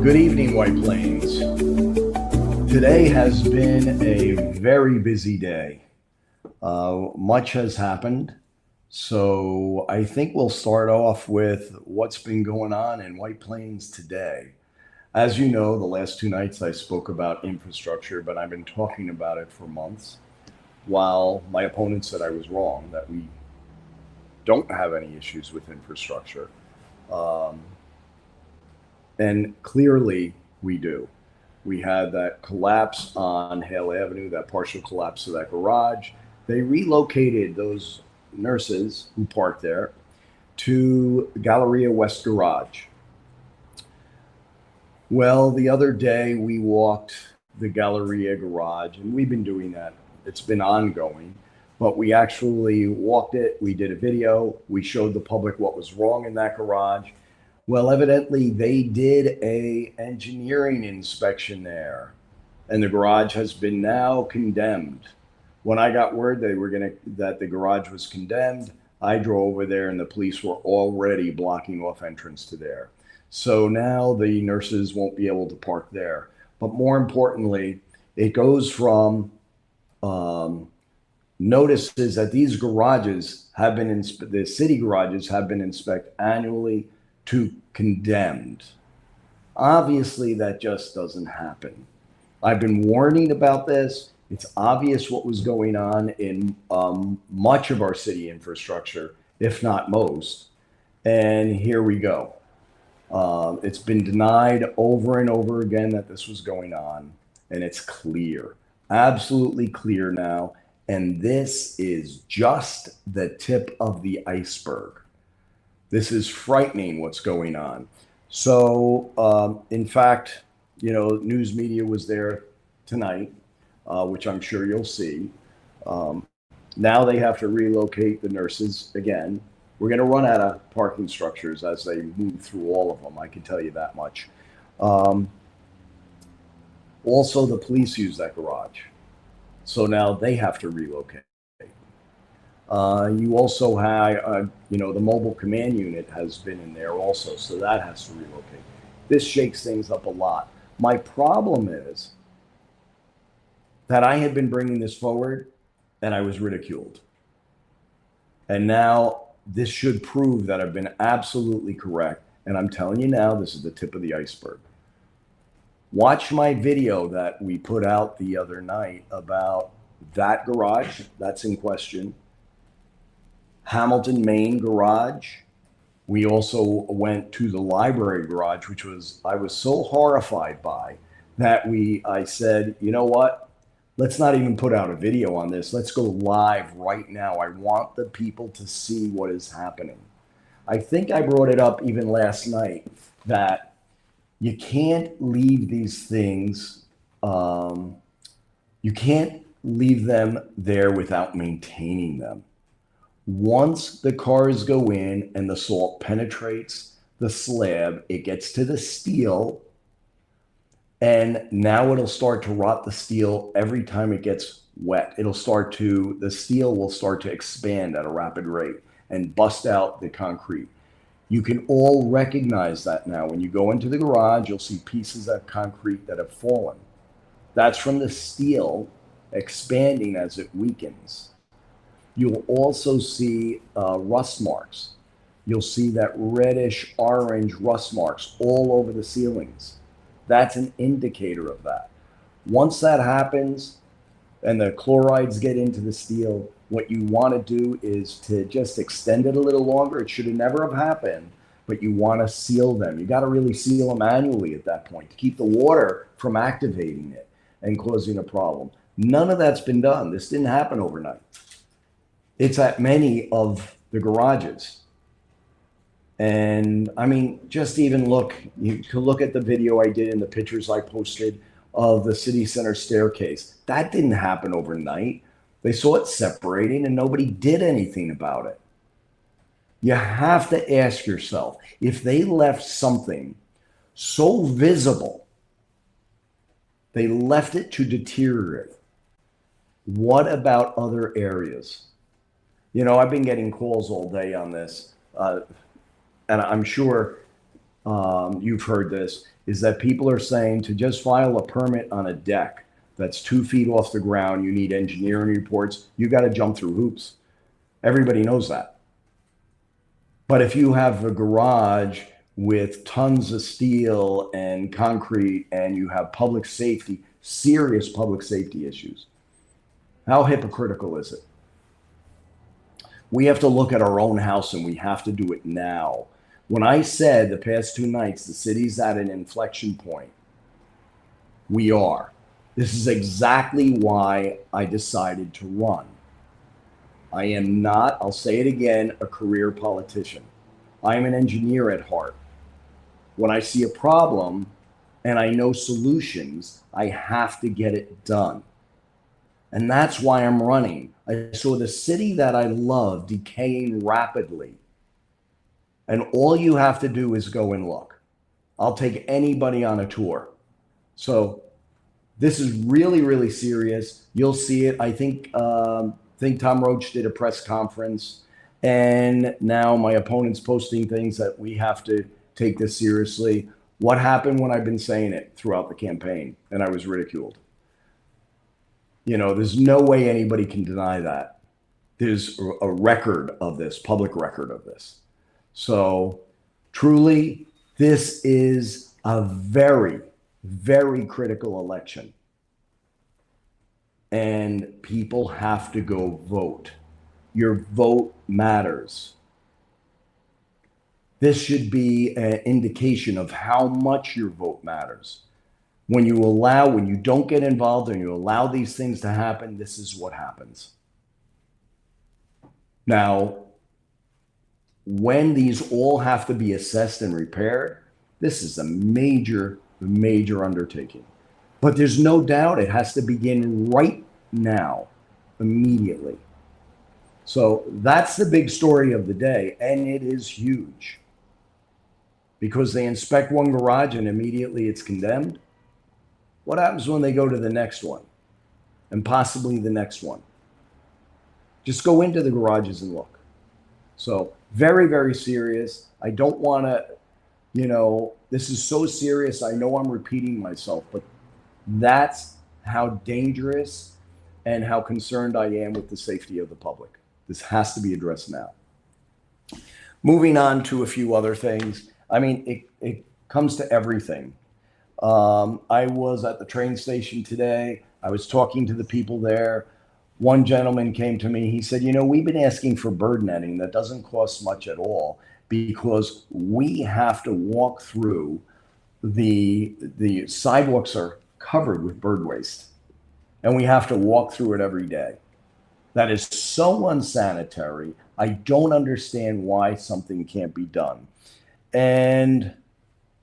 Good evening, White Plains. Today has been a very busy day. Much has happened. So I think we'll start off with what's been going on in White Plains today. As you know, the last two nights I spoke about infrastructure, but I've been talking about it for months, while my opponent said I was wrong, that we don't have any issues with infrastructure. Um, and clearly we do. We had that collapse on Hale Avenue, that partial collapse of that garage. They relocated those nurses who parked there to Galleria West Garage. Well, the other day we walked the Galleria Garage, and we've been doing that. It's been ongoing, but we actually walked it. We did a video. We showed the public what was wrong in that garage. Well, evidently they did a engineering inspection there, and the garage has been now condemned. When I got word that the garage was condemned, I drove over there and the police were already blocking off entrance to there. So now the nurses won't be able to park there. But more importantly, it goes from notices that these garages have been the city garages have been inspected annually to condemned. Obviously, that just doesn't happen. I've been warning about this. It's obvious what was going on in much of our city infrastructure, if not most. And here we go. It's been denied over and over again that this was going on, and it's clear, absolutely clear now. And this is just the tip of the iceberg. This is frightening what's going on. So, in fact, news media was there tonight, which I'm sure you'll see. Now they have to relocate the nurses again. We're going to run out of parking structures as they move through all of them. I can tell you that much. Also, the police use that garage. So now they have to relocate. You also have, the mobile command unit has been in there also, so that has to relocate. This shakes things up a lot. My problem is that I had been bringing this forward and I was ridiculed. And now this should prove that I've been absolutely correct. And I'm telling you now, this is the tip of the iceberg. Watch my video that we put out the other night about that garage that's in question. Hamilton, Maine garage. We also went to the library garage, which I was so horrified by that I said, you know what? Let's not even put out a video on this. Let's go live right now. I want the people to see what is happening. I think I brought it up even last night that you can't leave these things, you can't leave them there without maintaining them. Once the cars go in and the salt penetrates the slab, it gets to the steel, and now it'll start to rot the steel every time it gets wet. The steel will start to expand at a rapid rate and bust out the concrete. You can all recognize that now. When you go into the garage, you'll see pieces of concrete that have fallen. That's from the steel expanding as it weakens. You'll also see rust marks. You'll see that reddish orange rust marks all over the ceilings. That's an indicator of that. Once that happens and the chlorides get into the steel, what you want to do is to just extend it a little longer. It should have never have happened, but you want to seal them. You got to really seal them manually at that point to keep the water from activating it and causing a problem. None of that's been done. This didn't happen overnight. It's at many of the garages. And I mean, just even you can look at the video I did and the pictures I posted of the city center staircase. That didn't happen overnight. They saw it separating and nobody did anything about it. You have to ask yourself, if they left something so visible, they left it to deteriorate, what about other areas? I've been getting calls all day on this, and I'm sure you've heard this. is that people are saying to just file a permit on a deck that's 2 feet off the ground, you need engineering reports. You got to jump through hoops. Everybody knows that. But if you have a garage with tons of steel and concrete and you have public safety, serious public safety issues, how hypocritical is it? We have to look at our own house and we have to do it now. When I said the past 2 nights, the city's at an inflection point, we are. This is exactly why I decided to run. I am not, I'll say it again, a career politician. I am an engineer at heart. When I see a problem and I know solutions, I have to get it done. And that's why I'm running. I saw the city that I love decaying rapidly. And all you have to do is go and look. I'll take anybody on a tour. So this is really, really serious. You'll see it. I think Tom Roach did a press conference, and now my opponent's posting things that we have to take this seriously. What happened when I've been saying it throughout the campaign and I was ridiculed? You know, there's no way anybody can deny that. There's a record of this, public record of this. So truly, this is a very, very critical election. And people have to go vote. Your vote matters. This should be an indication of how much your vote matters. When you don't get involved and you allow these things to happen, this is what happens. Now, when these all have to be assessed and repaired, this is a major, major undertaking. But there's no doubt it has to begin right now, immediately. So that's the big story of the day, and it is huge. Because they inspect one garage and immediately it's condemned. What happens when they go to the next one and possibly the next one? Just go into the garages and look. So very, very serious. I don't want to, this is so serious. I know I'm repeating myself, but that's how dangerous and how concerned I am with the safety of the public. This has to be addressed now. Moving on to a few other things. I mean, it comes to everything. I was at the train station today. I was talking to the people there. One gentleman came to me. He said, we've been asking for bird netting that doesn't cost much at all because we have to walk through the sidewalks are covered with bird waste and we have to walk through it every day. That is so unsanitary. I don't understand why something can't be done. And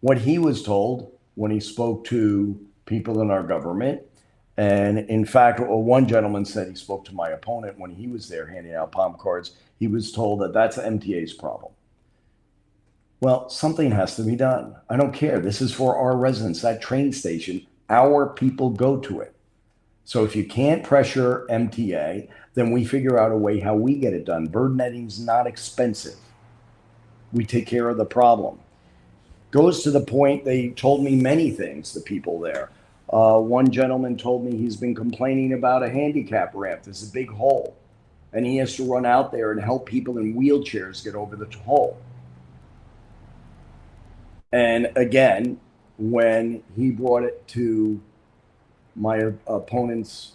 what he was told when he spoke to people in our government, and in fact, one gentleman said he spoke to my opponent when he was there handing out palm cards. He was told that that's MTA's problem. Well, something has to be done. I don't care. This is for our residents. That train station, our people go to it. So if you can't pressure MTA, then we figure out a way how we get it done. Bird netting's not expensive. We take care of the problem. Goes to the point, they told me many things, the people there. One gentleman told me he's been complaining about a handicap ramp. There's a big hole. And he has to run out there and help people in wheelchairs get over the hole. And again, when he brought it to my opponent's,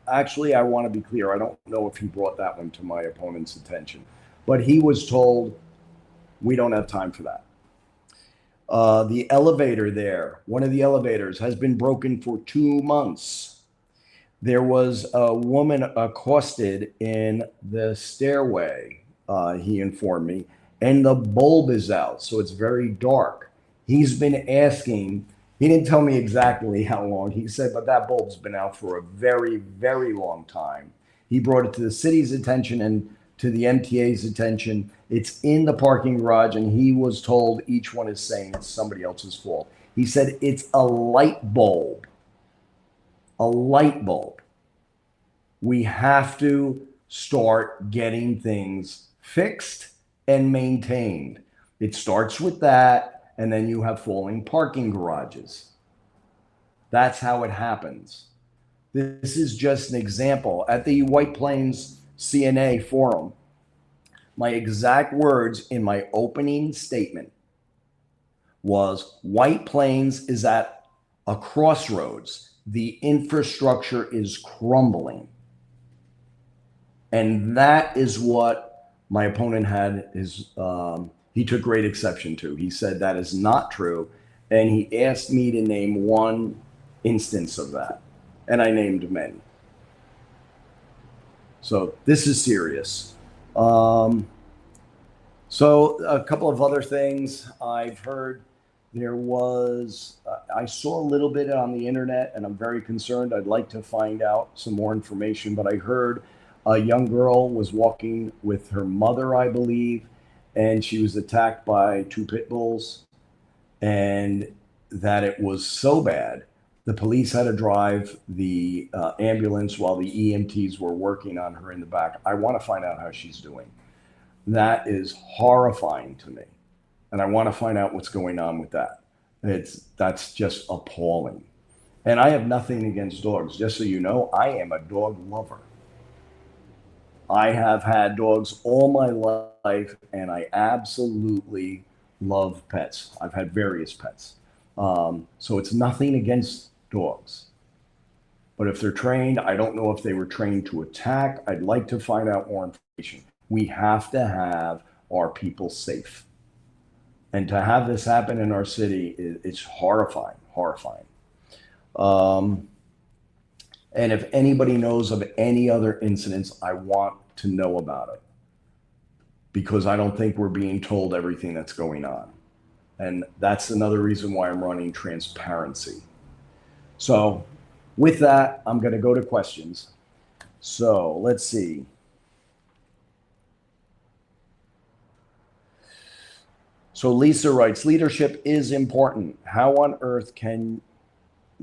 actually, I want to be clear. I don't know if he brought that one to my opponent's attention. But he was told, we don't have time for that. The elevator there, one of the elevators has been broken for 2 months. There was a woman accosted in the stairway, he informed me, and the bulb is out, so it's very dark. He's been asking, he didn't tell me exactly how long. He said, but that bulb's been out for a very, very long time. He brought it to the city's attention and to the MTA's attention. It's in the parking garage, and he was told each one is saying it's somebody else's fault. He said it's a light bulb. A light bulb. We have to start getting things fixed and maintained. It starts with that, and then you have falling parking garages. That's how it happens. This is just an example. At the White Plains CNA forum, my exact words in my opening statement was White Plains is at a crossroads. The infrastructure is crumbling. And that is what my opponent had he took great exception to. He said that is not true. And he asked me to name one instance of that. And I named many. So this is serious. So a couple of other things I've heard. There was, I saw a little bit on the internet, and I'm very concerned. I'd like to find out some more information, but I heard a young girl was walking with her mother, I believe, and she was attacked by two pit bulls, and that it was so bad, the police had to drive the ambulance while the EMTs were working on her in the back. I want to find out how she's doing. That is horrifying to me. And I want to find out what's going on with that. That's just appalling. And I have nothing against dogs. Just so you know, I am a dog lover. I have had dogs all my life, and I absolutely love pets. I've had various pets. So it's nothing against dogs. But if they're trained, I don't know if they were trained to attack. I'd like to find out more information. We have to have our people safe. And to have this happen in our city, it's horrifying, horrifying. And if anybody knows of any other incidents, I want to know about it, because I don't think we're being told everything that's going on. And that's another reason why I'm running transparency. So with that, I'm going to go to questions. So let's see. So Lisa writes, leadership is important. How on earth can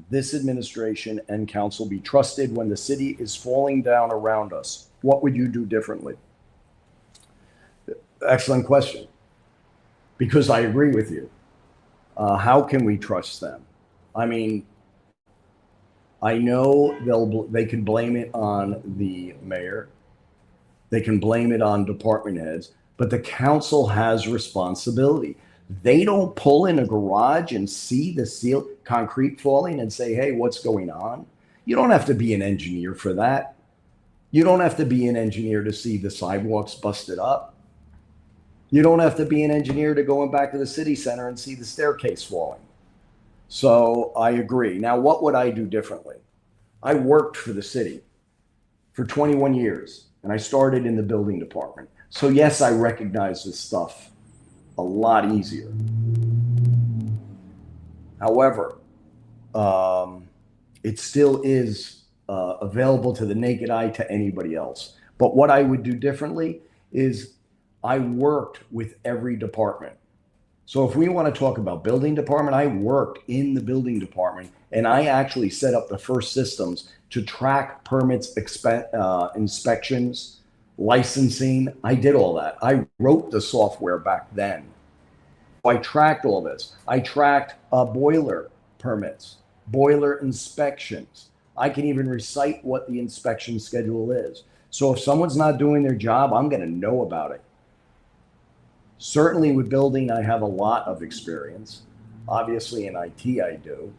this administration and council be trusted when the city is falling down around us? What would you do differently? Excellent question. Because I agree with you. How can we trust them? I mean, I know they can blame it on the mayor. They can blame it on department heads. But the council has responsibility. They don't pull in a garage and see the concrete falling and say, hey, what's going on? You don't have to be an engineer for that. You don't have to be an engineer to see the sidewalks busted up. You don't have to be an engineer to go back to the city center and see the staircase falling. So I agree. Now, what would I do differently? I worked for the city for 21 years, and I started in the building department. So yes, I recognize this stuff a lot easier. However, it still is available to the naked eye to anybody else. But what I would do differently is I worked with every department. So if we want to talk about building department, I worked in the building department, and I actually set up the first systems to track permits, inspections, licensing. I did all that. I wrote the software back then. I tracked all this. I tracked boiler permits, boiler inspections. I can even recite what the inspection schedule is. So if someone's not doing their job, I'm going to know about it. Certainly with building, I have a lot of experience. Obviously in IT, I do.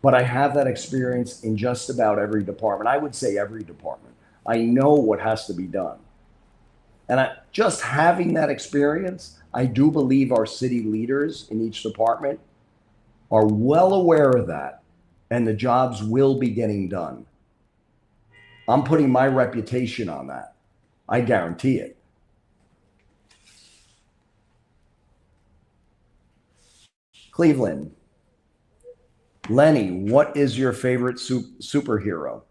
But I have that experience in just about every department. I would say every department. I know what has to be done. And just having that experience, I do believe our city leaders in each department are well aware of that, and the jobs will be getting done. I'm putting my reputation on that. I guarantee it. Cleveland. Lenny, what is your favorite superhero?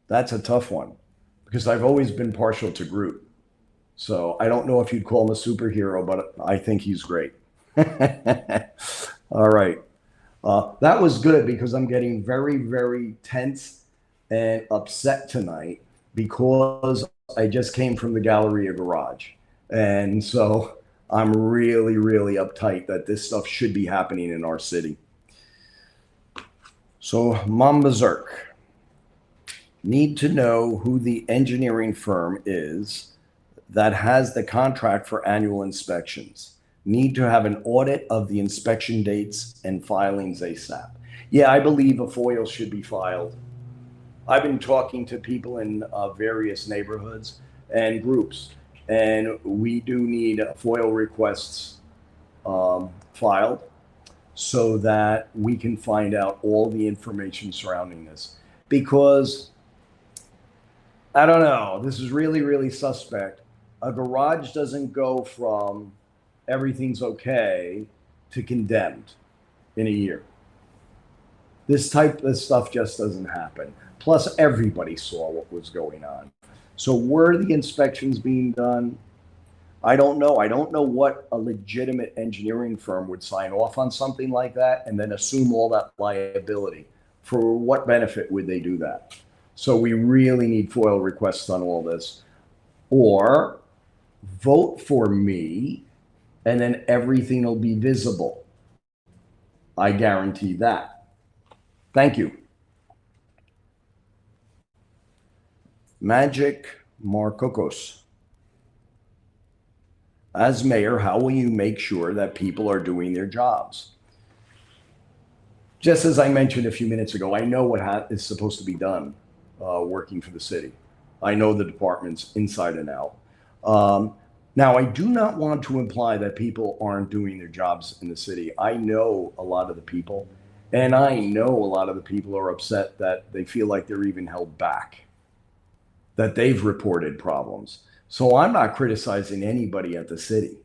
That's a tough one, because I've always been partial to Groot. So I don't know if you'd call him a superhero, but I think he's great. All right. That was good, because I'm getting very, very tense and upset tonight because I just came from the Galleria garage. And so I'm really, really uptight that this stuff should be happening in our city. So, Mom Berserk, need to know who the engineering firm is that has the contract for annual inspections. Need to have an audit of the inspection dates and filings ASAP. Yeah, I believe a FOIL should be filed. I've been talking to people in various neighborhoods and groups, and we do need FOIL requests filed so that we can find out all the information surrounding this. Because I don't know, this is really, really suspect. A garage doesn't go from everything's okay to condemned in a year. This type of stuff just doesn't happen. Plus, everybody saw what was going on. So, were the inspections being done? I don't know. I don't know what a legitimate engineering firm would sign off on something like that and then assume all that liability. For what benefit would they do that? So, we really need FOIL requests on all this. Or vote for me and then everything will be visible. I guarantee that. Thank you. Magic Marcocos. As mayor, how will you make sure that people are doing their jobs? Just as I mentioned a few minutes ago, I know what is supposed to be done working for the city. I know the departments inside and out. Now, I do not want to imply that people aren't doing their jobs in the city. I know a lot of the people, and I know a lot of the people are upset that they feel like they're even held back, that they've reported problems. So I'm not criticizing anybody at the city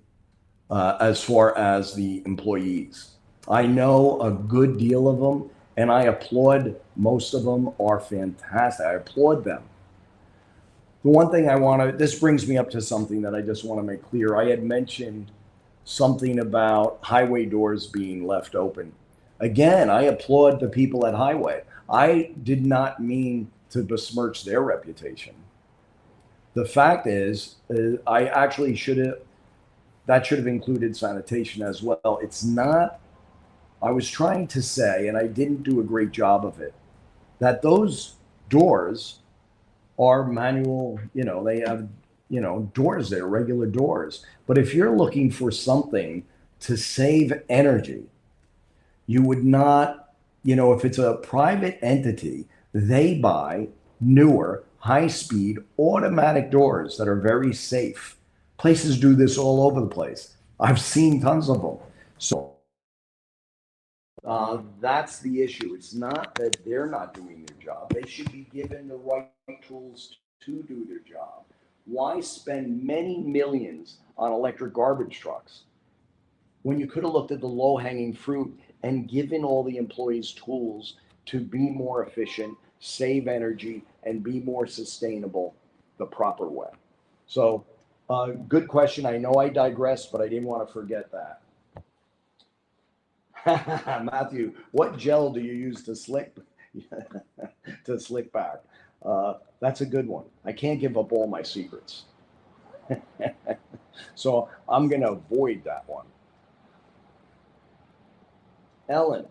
as far as the employees. I know a good deal of them, and I applaud most of them are fantastic. I applaud them. The one thing this brings me up to something that I just want to make clear. I had mentioned something about highway doors being left open. Again, I applaud the people at Highway. I did not mean to besmirch their reputation. The fact is, I actually that should have included sanitation as well. It's not, I was trying to say, and I didn't do a great job of it, that those doors are manual, they have, doors there, regular doors. But if you're looking for something to save energy, you would not, if it's a private entity, they buy newer, high speed, automatic doors that are very safe. Places do this all over the place. I've seen tons of them. So that's the issue. It's not that they're not doing their job. They should be given the right tools to do their job. Why spend many millions on electric garbage trucks when you could have looked at the low hanging fruit and given all the employees tools to be more efficient, save energy, and be more sustainable the proper way? So, good question. I know I digressed, but I didn't want to forget that. Matthew, what gel do you use to slick back? That's a good one. I can't give up all my secrets. So I'm going to avoid that one. Ellen,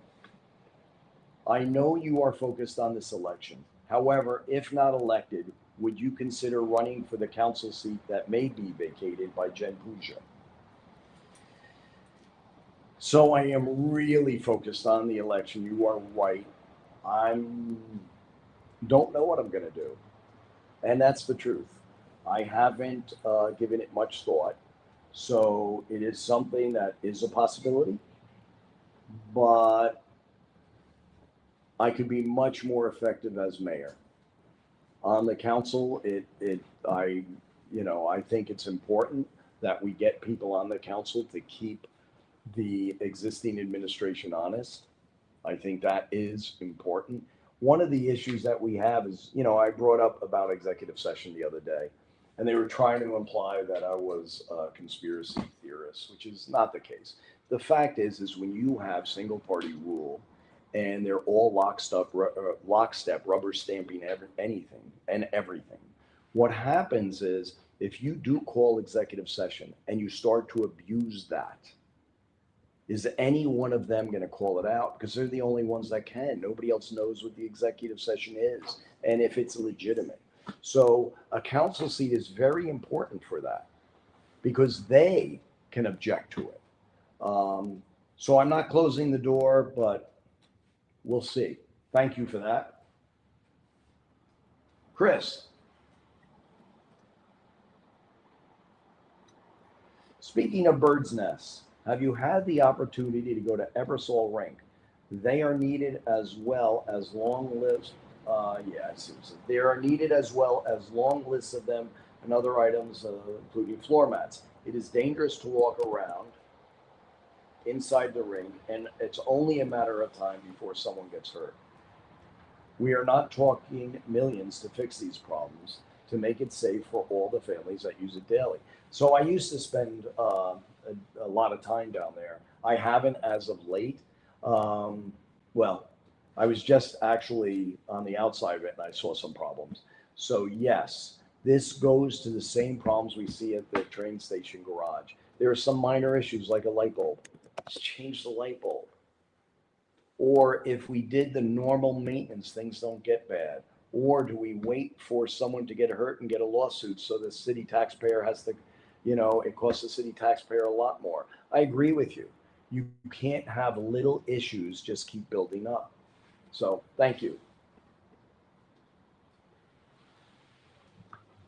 I know you are focused on this election. However, if not elected, would you consider running for the council seat that may be vacated by Jen Puja? So I am really focused on the election. You are right. I'm don't know what I'm going to do, and that's the truth. I haven't given it much thought. So it is something that is a possibility, but I could be much more effective as mayor. On the council, I think it's important that we get people on the council to keep the existing administration honest. I think that is important. One of the issues that we have is, I brought up about executive session the other day, and they were trying to imply that I was a conspiracy theorist, which is not the case. The fact is when you have single party rule and they're all lockstep, rubber stamping anything and everything, what happens is If you do call executive session and you start to abuse that, is any one of them going to call it out? Because they're the only ones that can. Nobody else knows what the executive session is and if it's legitimate. So a council seat is very important for that because they can object to it. So I'm not closing the door, but we'll see. Thank you for that. Chris. Speaking of birds' nests, have you had the opportunity to go to Ebersol Rink? They are needed as well as long lists. They are needed as well as long lists of them and other items, including floor mats. It is dangerous to walk around inside the rink, and it's only a matter of time before someone gets hurt. We are not talking millions to fix these problems, to make it safe for all the families that use it daily. So I used to spend a lot of time down there. I haven't as of late. Well, I was just actually on the outside of it and I saw some problems. So yes, this goes to the same problems we see at the train station garage. There are some minor issues like a light bulb. Just change the light bulb. Or if we did the normal maintenance, things don't get bad. Or do we wait for someone to get hurt and get a lawsuit so the city taxpayer has to, it costs the city taxpayer a lot more? I agree with you. You can't have little issues just keep building up. So thank you.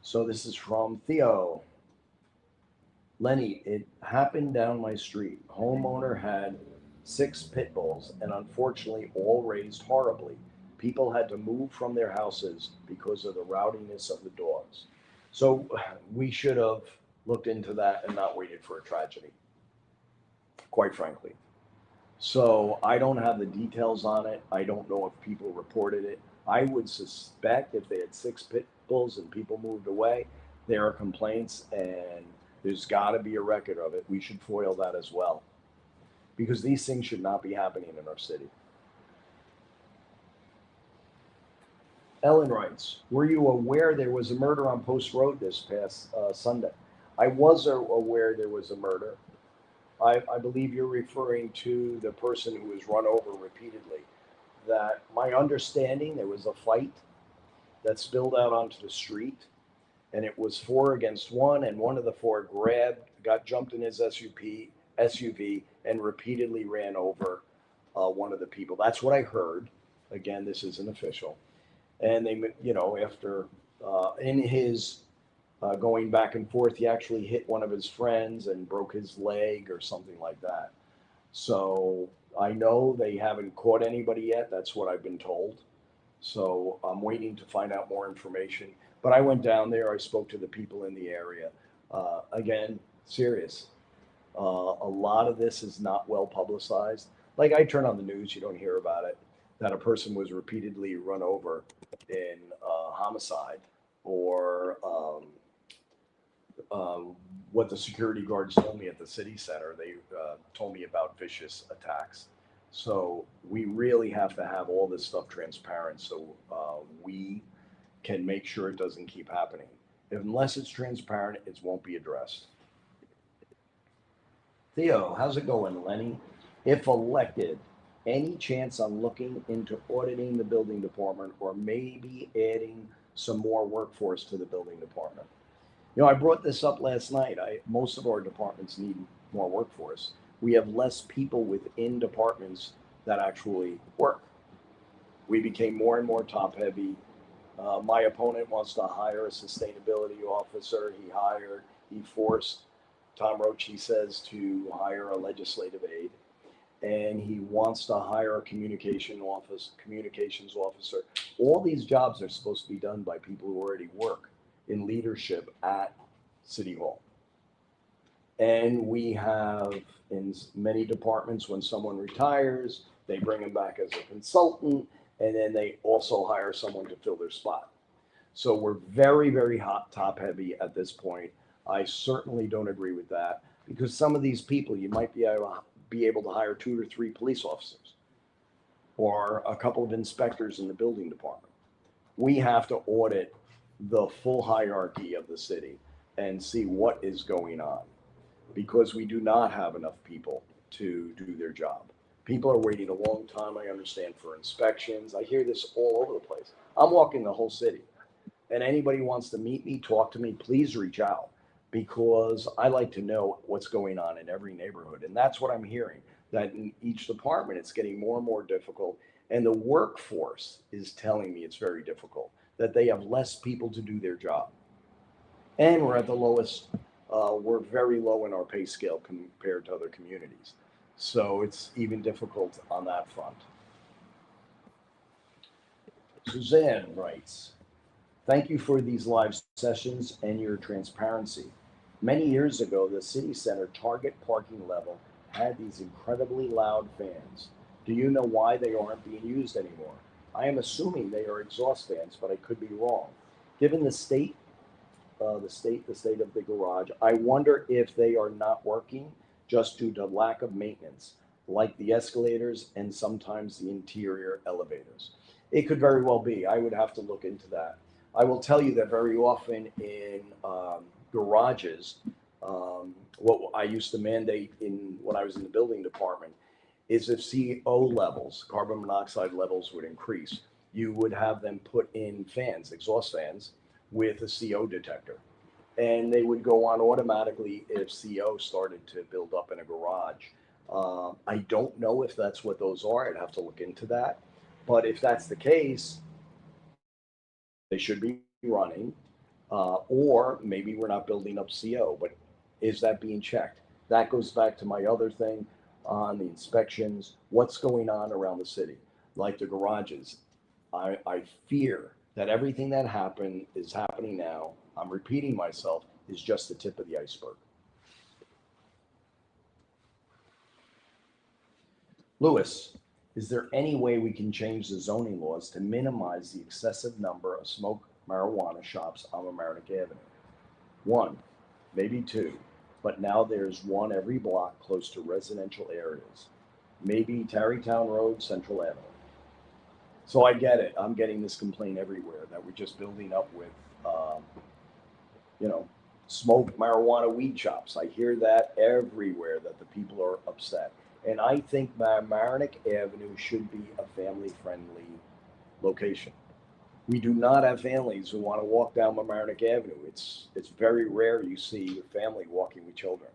So this is from Theo. Lenny, it happened down my street. Homeowner had 6 pit bulls and unfortunately all raised horribly. People had to move from their houses because of the rowdiness of the dogs. So we should have looked into that and not waited for a tragedy, quite frankly. So I don't have the details on it. I don't know if people reported it. I would suspect if they had 6 pit bulls and people moved away, there are complaints and there's got to be a record of it. We should foil that as well because these things should not be happening in our city. Ellen writes, were you aware there was a murder on Post Road this past Sunday? I was aware there was a murder. I believe you're referring to the person who was run over repeatedly. That my understanding, there was a fight that spilled out onto the street, and it was 4 against 1, and one of the 4 jumped in his SUV, and repeatedly ran over one of the people. That's what I heard. Again, this isn't official. And they, after in his going back and forth, he actually hit one of his friends and broke his leg or something like that. So I know they haven't caught anybody yet. That's what I've been told. So I'm waiting to find out more information. But I went down there. I spoke to the people in the area. Again, serious. A lot of this is not well publicized. Like I turn on the news, you don't hear about it. That a person was repeatedly run over in homicide, or what the security guards told me at the city center. They told me about vicious attacks. So we really have to have all this stuff transparent so we can make sure it doesn't keep happening. Unless it's transparent, it won't be addressed. Theo, how's it going, Lenny? If elected, any chance on looking into auditing the building department or maybe adding some more workforce to the building department? I brought this up last night. Most of our departments need more workforce. We have less people within departments that actually work. We became more and more top heavy. My opponent wants to hire a sustainability officer. He forced Tom Roach, he says, to hire a legislative aide. And he wants to hire a communications officer. All these jobs are supposed to be done by people who already work in leadership at City Hall. And we have in many departments, when someone retires, they bring them back as a consultant, and then they also hire someone to fill their spot. So we're very, very top heavy at this point. I certainly don't agree with that because some of these people, you might be able to hire 2 or 3 police officers or a couple of inspectors in the building department. We have to audit the full hierarchy of the city. and see what is going on, because we do not have enough people to do their job. People are waiting a long time, I understand, for inspections. I hear this all over the place. I'm walking the whole city, and anybody wants to meet me, talk to me, please reach out, because I like to know what's going on in every neighborhood. And that's what I'm hearing, that in each department, it's getting more and more difficult. And the workforce is telling me it's very difficult, that they have less people to do their job. And we're at the lowest, we're very low in our pay scale compared to other communities. So it's even difficult on that front. Suzanne writes, thank you for these live sessions and your transparency. Many years ago, the city center target parking level had these incredibly loud fans. Do you know why they aren't being used anymore? I am assuming they are exhaust fans, but I could be wrong. Given the state of the garage, I wonder if they are not working just due to lack of maintenance, like the escalators and sometimes the interior elevators. It could very well be. I would have to look into that. I will tell you that very often in garages, what I used to mandate in when I was in the building department is if CO levels, carbon monoxide levels would increase, you would have them put in fans, exhaust fans, with a CO detector. And they would go on automatically if CO started to build up in a garage. I don't know if that's what those are. I'd have to look into that. But if that's the case, they should be running, or maybe we're not building up CO, but is that being checked? That goes back to my other thing on the inspections. What's going on around the city, like the garages? I fear that everything that happened is happening now. I'm repeating myself, is just the tip of the iceberg. Lewis, is there any way we can change the zoning laws to minimize the excessive number of smoke marijuana shops on Mamaroneck Avenue? One, maybe two, but now there's one every block close to residential areas. Maybe Tarrytown Road, Central Avenue. So I get it. I'm getting this complaint everywhere that we're just building up with, um, you know, smoke marijuana weed shops. I hear that everywhere, that the people are upset. And I think Mamaroneck Avenue should be a family friendly location. We do not have families who want to walk down Mamaroneck Avenue. It's very rare you see a family walking with children.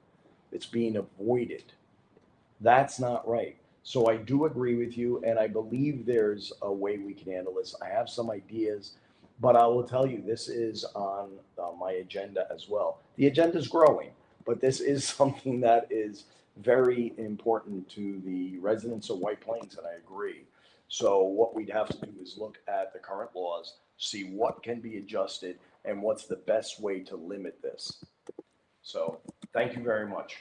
It's being avoided. That's not right. So I do agree with you, and I believe there's a way we can handle this. I have some ideas, but I will tell you this is on my agenda as well. The agenda is growing, but this is something that is very important to the residents of White Plains, and I agree. So what we'd have to do is look at the current laws, see what can be adjusted, and what's the best way to limit this. So thank you very much.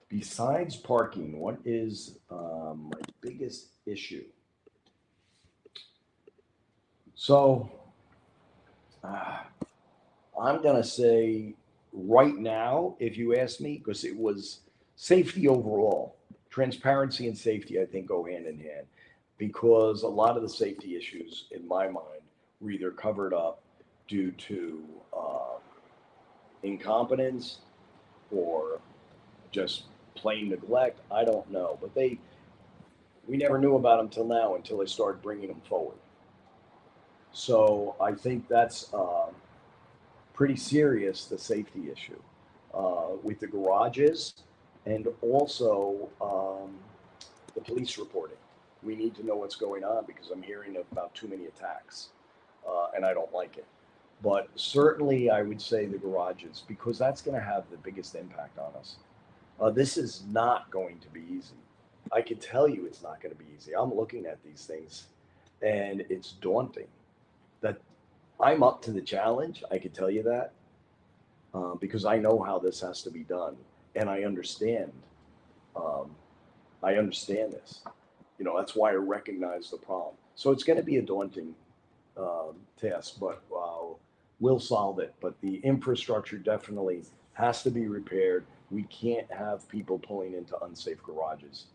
Besides parking, what is my biggest issue? So uh, I'm going to say right now, if you ask me, because it was safety overall, transparency and safety, I think, go hand in hand, because a lot of the safety issues, in my mind, were either covered up due to incompetence or just plain neglect. I don't know, but we never knew about them till now, until they started bringing them forward. So I think that's pretty serious, the safety issue with the garages, and also the police reporting. We need to know what's going on, because I'm hearing about too many attacks, and I don't like it. But certainly, I would say the garages, because that's going to have the biggest impact on us. This is not going to be easy. I can tell you it's not going to be easy. I'm looking at these things, and it's daunting. That I'm up to the challenge. I can tell you that, because I know how this has to be done, and I understand. Um, I understand this. That's why I recognize the problem. So it's going to be a daunting task, but we'll solve it. But the infrastructure definitely has to be repaired. We can't have people pulling into unsafe garages.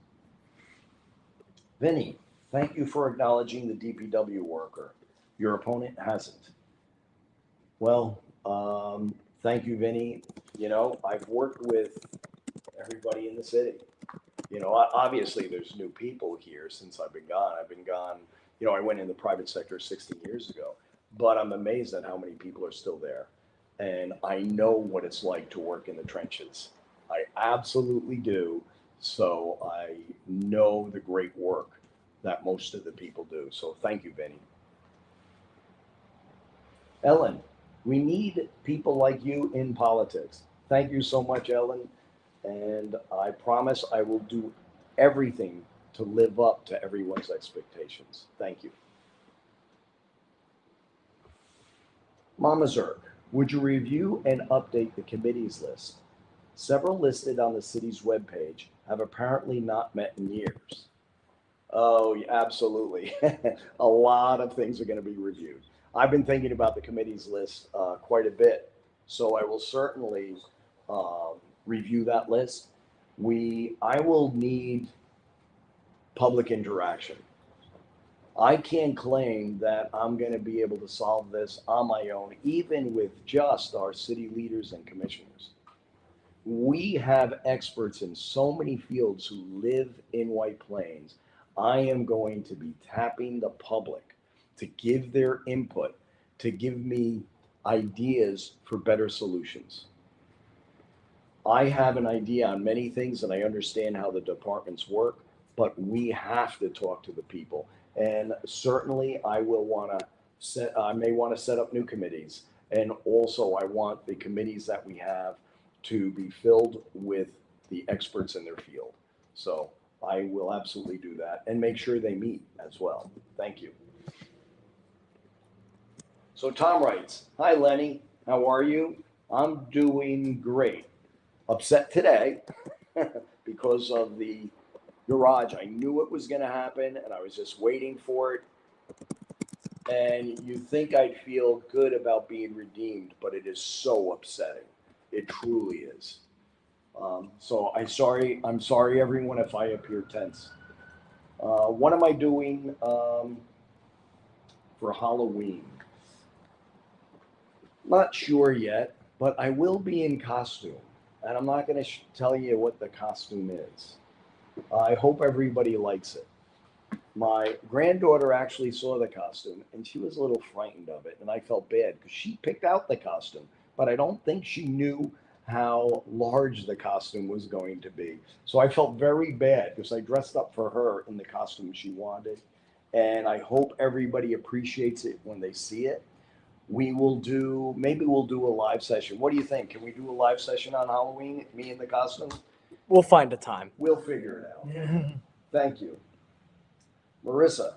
Vinny, thank you for acknowledging the DPW worker. Your opponent hasn't. Well, thank you, Vinny. You know, I've worked with everybody in the city. You know, obviously there's new people here since I've been gone. I've been gone, you know, I went in the private sector 16 years ago, but I'm amazed at how many people are still there. And I know what it's like to work in the trenches. I absolutely do. So I know the great work that most of the people do. So thank you, Vinny. Ellen, we need people like you in politics. Thank you so much, Ellen. And I promise I will do everything to live up to everyone's expectations. Thank you. Mama Zerk, would you review and update the committees list? Several listed on the city's webpage have apparently not met in years. Oh, yeah, absolutely. A lot of things are going to be reviewed. I've been thinking about the committees list quite a bit, so I will certainly um, review that list. I will need public interaction. I can't claim that I'm going to be able to solve this on my own, even with just our city leaders and commissioners. We have experts in so many fields who live in White Plains. I am going to be tapping the public to give their input, to give me ideas for better solutions. I have an idea on many things and I understand how the departments work, but we have to talk to the people. And certainly I may want to set up new committees. And also I want the committees that we have to be filled with the experts in their field. So I will absolutely do that and make sure they meet as well. Thank you. So Tom writes, "Hi Lenny, how are you? I'm doing great. Upset today because of the garage. I knew it was going to happen and I was just waiting for it. And you think I'd feel good about being redeemed, but it is so upsetting. It truly is. I'm sorry everyone if I appear tense. What am I doing for Halloween? Not sure yet, but I will be in costume. And I'm not going to tell you what the costume is. I hope everybody likes it. My granddaughter actually saw the costume and she was a little frightened of it. And I felt bad because she picked out the costume, but I don't think she knew how large the costume was going to be. So I felt very bad because I dressed up for her in the costume she wanted. And I hope everybody appreciates it when they see it. Maybe we'll do a live session. What do you think? Can we do a live session on Halloween, me in the costume? We'll find a time. We'll figure it out. Thank you. Marissa.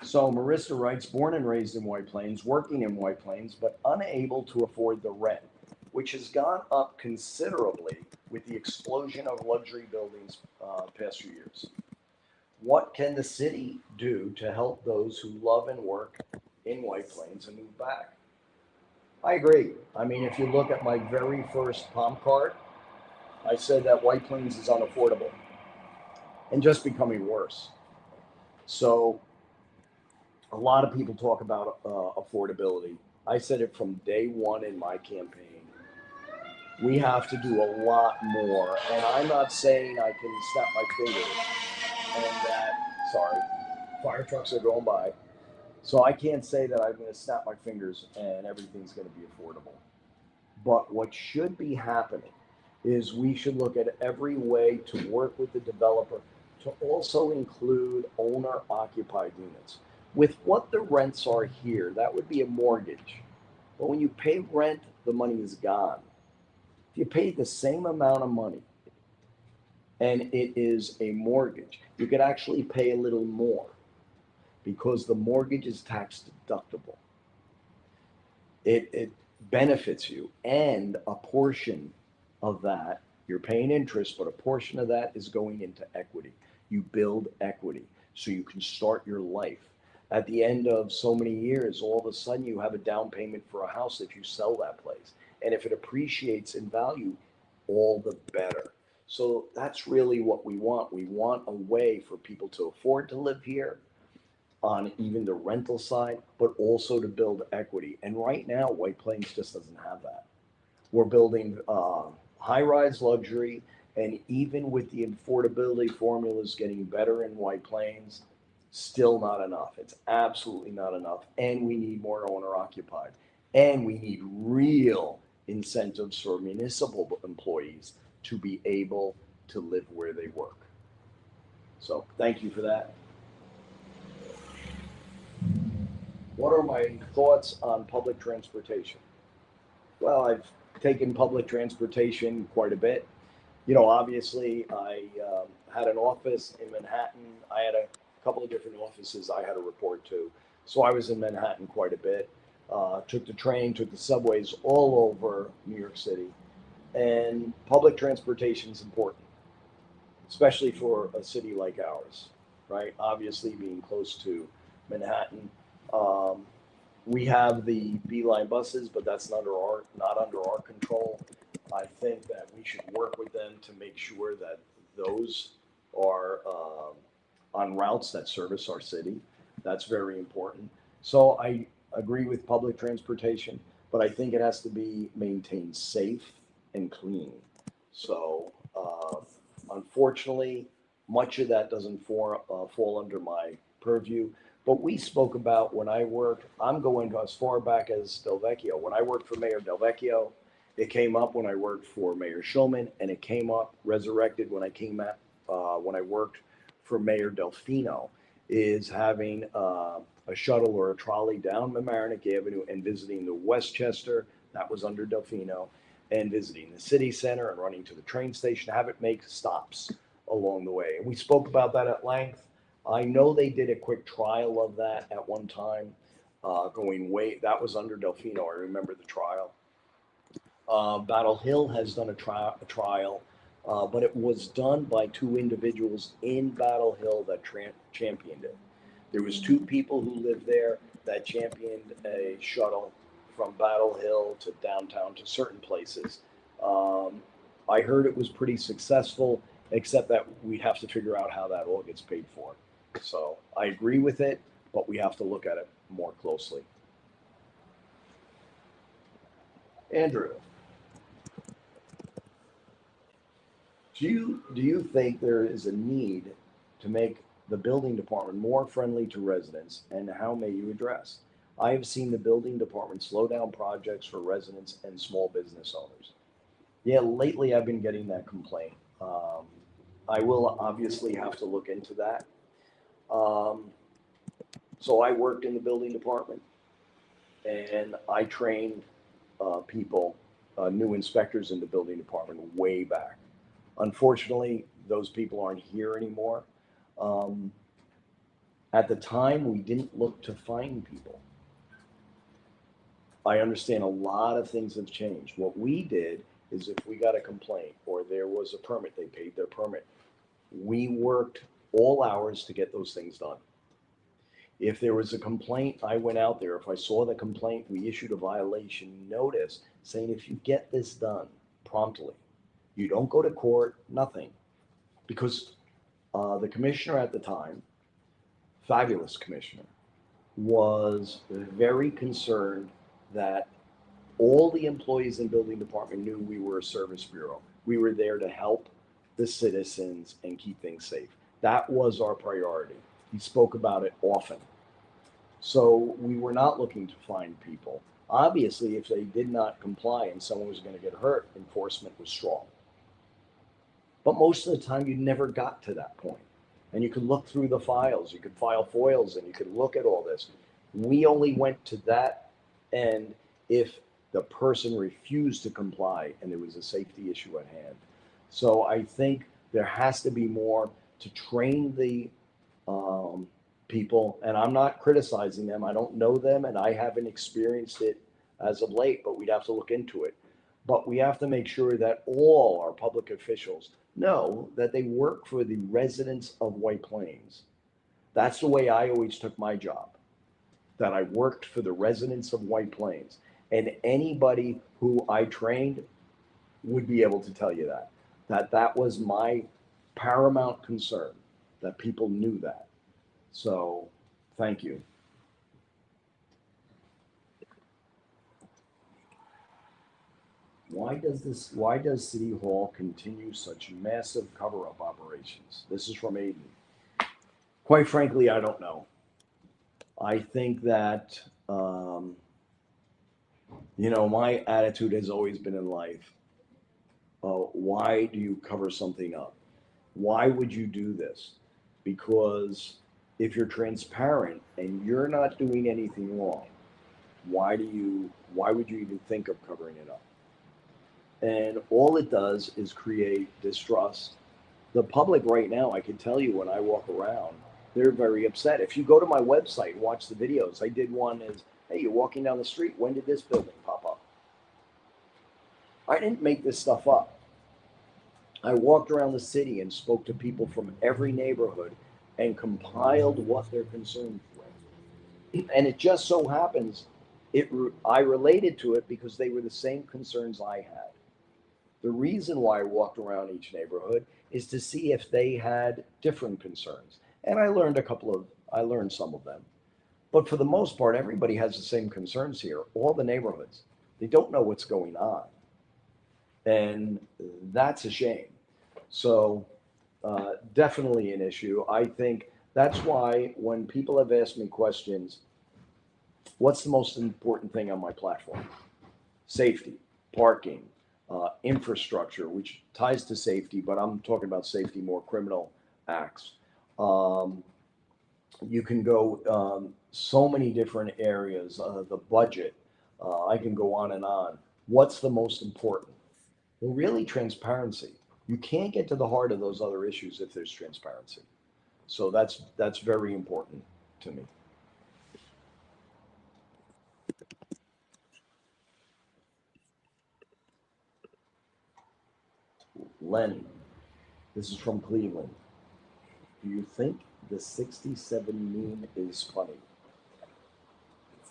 So Marissa writes, born and raised in White Plains, working in White Plains, but unable to afford the rent, which has gone up considerably with the explosion of luxury buildings past few years. What can the city do to help those who love and work in White Plains and move back? I agree. I mean, if you look at my very first palm card, I said that White Plains is unaffordable and just becoming worse. So a lot of people talk about affordability. I said it from day one in my campaign. We have to do a lot more. And I'm not saying I can snap my fingers and that, sorry, fire trucks are going by. So I can't say that I'm going to snap my fingers and everything's going to be affordable. But what should be happening is we should look at every way to work with the developer to also include owner occupied units. With what the rents are here, that would be a mortgage. But when you pay rent, the money is gone. If you pay the same amount of money and it is a mortgage, you could actually pay a little more because the mortgage is tax deductible. It benefits you, and a portion of that, you're paying interest, but a portion of that is going into equity. You build equity so you can start your life. At the end of so many years, all of a sudden you have a down payment for a house if you sell that place. And if it appreciates in value, all the better. So that's really what we want. We want a way for people to afford to live here, on even the rental side, but also to build equity. And right now, White Plains just doesn't have that. We're building high-rise luxury, and even with the affordability formulas getting better in White Plains, still not enough. It's absolutely not enough, and we need more owner-occupied, and we need real incentives for municipal employees to be able to live where they work. So, thank you for that. What are my thoughts on public transportation? Well, I've taken public transportation quite a bit. Obviously, I had an office in Manhattan. I had a couple of different offices I had to report to. So I was in Manhattan quite a bit. Took the train, took the subways all over New York City. And public transportation is important, especially for a city like ours, right? Obviously, being close to Manhattan. Um, we have the Beeline buses, but that's not under our control. I think that we should work with them to make sure that those are on routes that service our city. That's very important. So I agree with public transportation, but I think it has to be maintained safe and clean. So unfortunately, much of that doesn't fall under my purview. But we spoke about when I worked, I'm going as far back as Del Vecchio. When I worked for Mayor Del Vecchio, it came up when I worked for Mayor Schulman, and it came up resurrected when I worked for Mayor Delfino, is having a shuttle or a trolley down Mamaroneck Avenue and visiting the Westchester, that was under Delfino, and visiting the city center and running to the train station, have it make stops along the way. And we spoke about that at length. I know they did a quick trial of that at one time, that was under Delfino. I remember the trial. Battle Hill has done a trial, but it was done by two individuals in Battle Hill that championed it. There was two people who lived there that championed a shuttle from Battle Hill to downtown to certain places. I heard it was pretty successful, except that we'd have to figure out how that all gets paid for. So I agree with it, but we have to look at it more closely. Andrew, do you think there is a need to make the building department more friendly to residents, and how may you address? I have seen the building department slow down projects for residents and small business owners. Yeah, lately I've been getting that complaint. I will obviously have to look into that. Um, so I worked in the building department, and I trained people, new inspectors in the building department way back. Unfortunately, those people aren't here anymore. Um, at the time, we didn't look to find people. I understand a lot of things have changed. What we did is if we got a complaint or there was a permit, they paid their permit. We worked all hours to get those things done. If there was a complaint, I went out there. If I saw the complaint, we issued a violation notice saying if you get this done promptly, you don't go to court, nothing. Because the commissioner at the time, fabulous commissioner, was very concerned that all the employees in the building department knew we were a service bureau. We were there to help the citizens and keep things safe. That was our priority. He spoke about it often. So we were not looking to find people. Obviously, if they did not comply and someone was going to get hurt, enforcement was strong. But most of the time, you never got to that point. And you could look through the files, you could file foils, and you could look at all this. We only went to that end if the person refused to comply and there was a safety issue at hand. So I think there has to be more to train the people, and I'm not criticizing them. I don't know them, and I haven't experienced it as of late, but we'd have to look into it. But we have to make sure that all our public officials know that they work for the residents of White Plains. That's the way I always took my job, that I worked for the residents of White Plains. And anybody who I trained would be able to tell you that was my paramount concern, that people knew that. So Thank you. Why does City Hall continue such massive cover-up operations? This is from Aiden. Quite frankly, I don't know. I think that, my attitude has always been in life, why do you cover something up? Why would you do this? Because if you're transparent and you're not doing anything wrong, why would you even think of covering it up? And all it does is create distrust. The public right now, I can tell you when I walk around, they're very upset. If you go to my website and watch the videos, I did one as, hey, you're walking down the street, when did this building pop up? I didn't make this stuff up. I walked around the city and spoke to people from every neighborhood and compiled what their concerns were. And it just so happens, I related to it because they were the same concerns I had. The reason why I walked around each neighborhood is to see if they had different concerns. And I learned some of them. But for the most part, everybody has the same concerns here, all the neighborhoods. They don't know what's going on. And that's a shame. So definitely an issue. I think that's why when people have asked me questions, what's the most important thing on my platform? Safety, parking, infrastructure, which ties to safety, but I'm talking about safety, more criminal acts. You can go so many different areas, the budget, I can go on and on. What's the most important? Well, really transparency. You can't get to the heart of those other issues if there's transparency. So that's very important to me. Lenny, this is from Cleveland. Do you think the 67 meme is funny?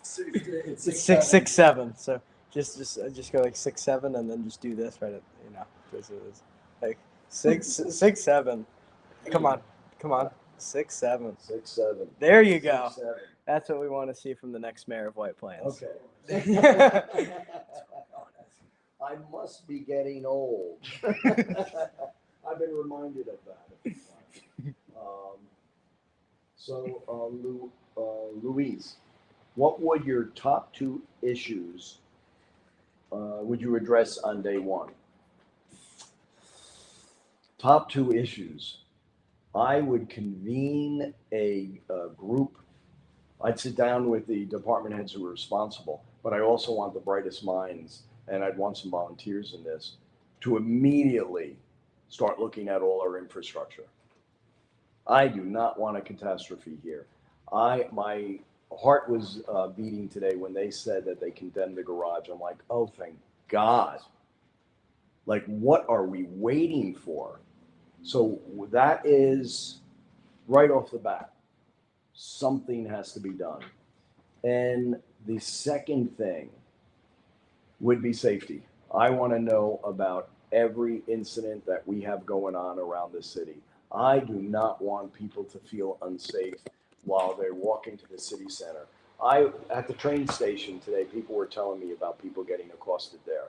It's 667. So just go like 6-7 and then just do this right at just like 6-7. Come on 6-7. 6-7. There you go. 6-7. That's what we want to see from the next mayor of White Plains. Okay. I must be getting old. I've been reminded of that. Louise, what would your top 2 issues would you address on day 1? Top 2 issues. I would convene a group. I'd sit down with the department heads who are responsible, but I also want the brightest minds, and I'd want some volunteers in this, to immediately start looking at all our infrastructure. I do not want a catastrophe here. My heart was beating today when they said that they condemned the garage. I'm like, oh, thank God. Like, what are we waiting for? So that is right off the bat. Something has to be done. And the second thing would be safety. I want to know about every incident that we have going on around the city. I do not want people to feel unsafe while they're walking to the city center. At the train station today, people were telling me about people getting accosted there.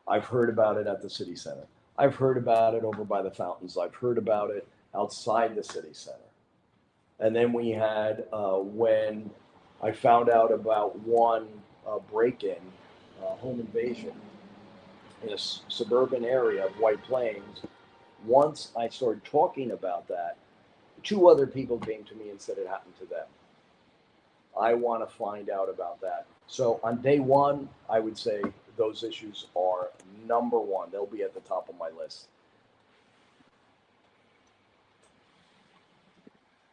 I've heard about it at the city center. I've heard about it over by the fountains. I've heard about it outside the city center. And then we had, when I found out about one break-in, home invasion in a suburban area of White Plains. Once I started talking about that, 2 other people came to me and said it happened to them. I want to find out about that. So on day 1, I would say those issues are number 1. They'll be at the top of my list.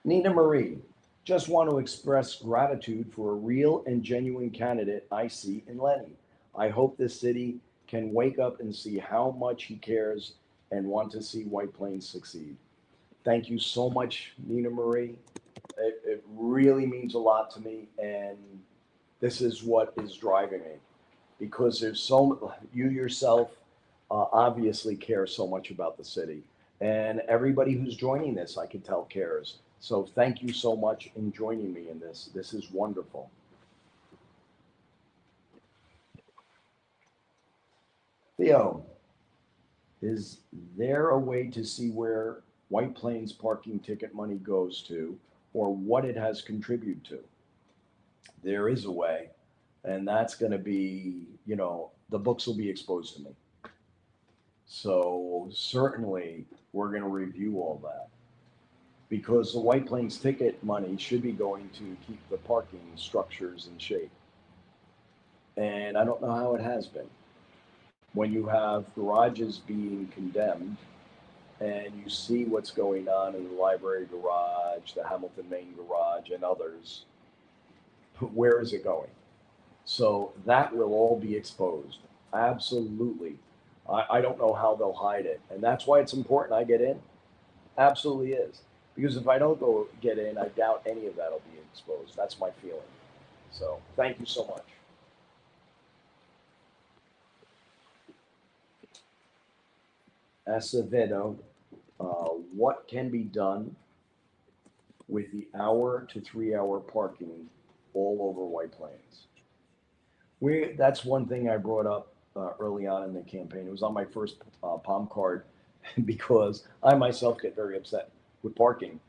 Nina Marie, just want to express gratitude for a real and genuine candidate I see in Lenny. I hope this city can wake up and see how much he cares and want to see White Plains succeed. Thank you so much, Nina Marie. It really means a lot to me, and this is what is driving me, because you yourself obviously care so much about the city, and everybody who's joining this, I can tell, cares. So thank you so much in joining me in this. This is wonderful. Theo, is there a way to see where White Plains parking ticket money goes to or what it has contributed to? There is a way, and that's going to be, the books will be exposed to me. So certainly we're going to review all that because the White Plains ticket money should be going to keep the parking structures in shape. And I don't know how it has been. When you have garages being condemned and you see what's going on in the library garage, the Hamilton Main garage, and others, where is it going? So that will all be exposed. Absolutely. I don't know how they'll hide it. And that's why it's important I get in. Absolutely is. Because if I don't go get in, I doubt any of that will be exposed. That's my feeling. So thank you so much. Acevedo, what can be done with the hour to 3 hour parking all over White Plains? That's one thing I brought up early on in the campaign. It was on my first palm card because I myself get very upset with parking.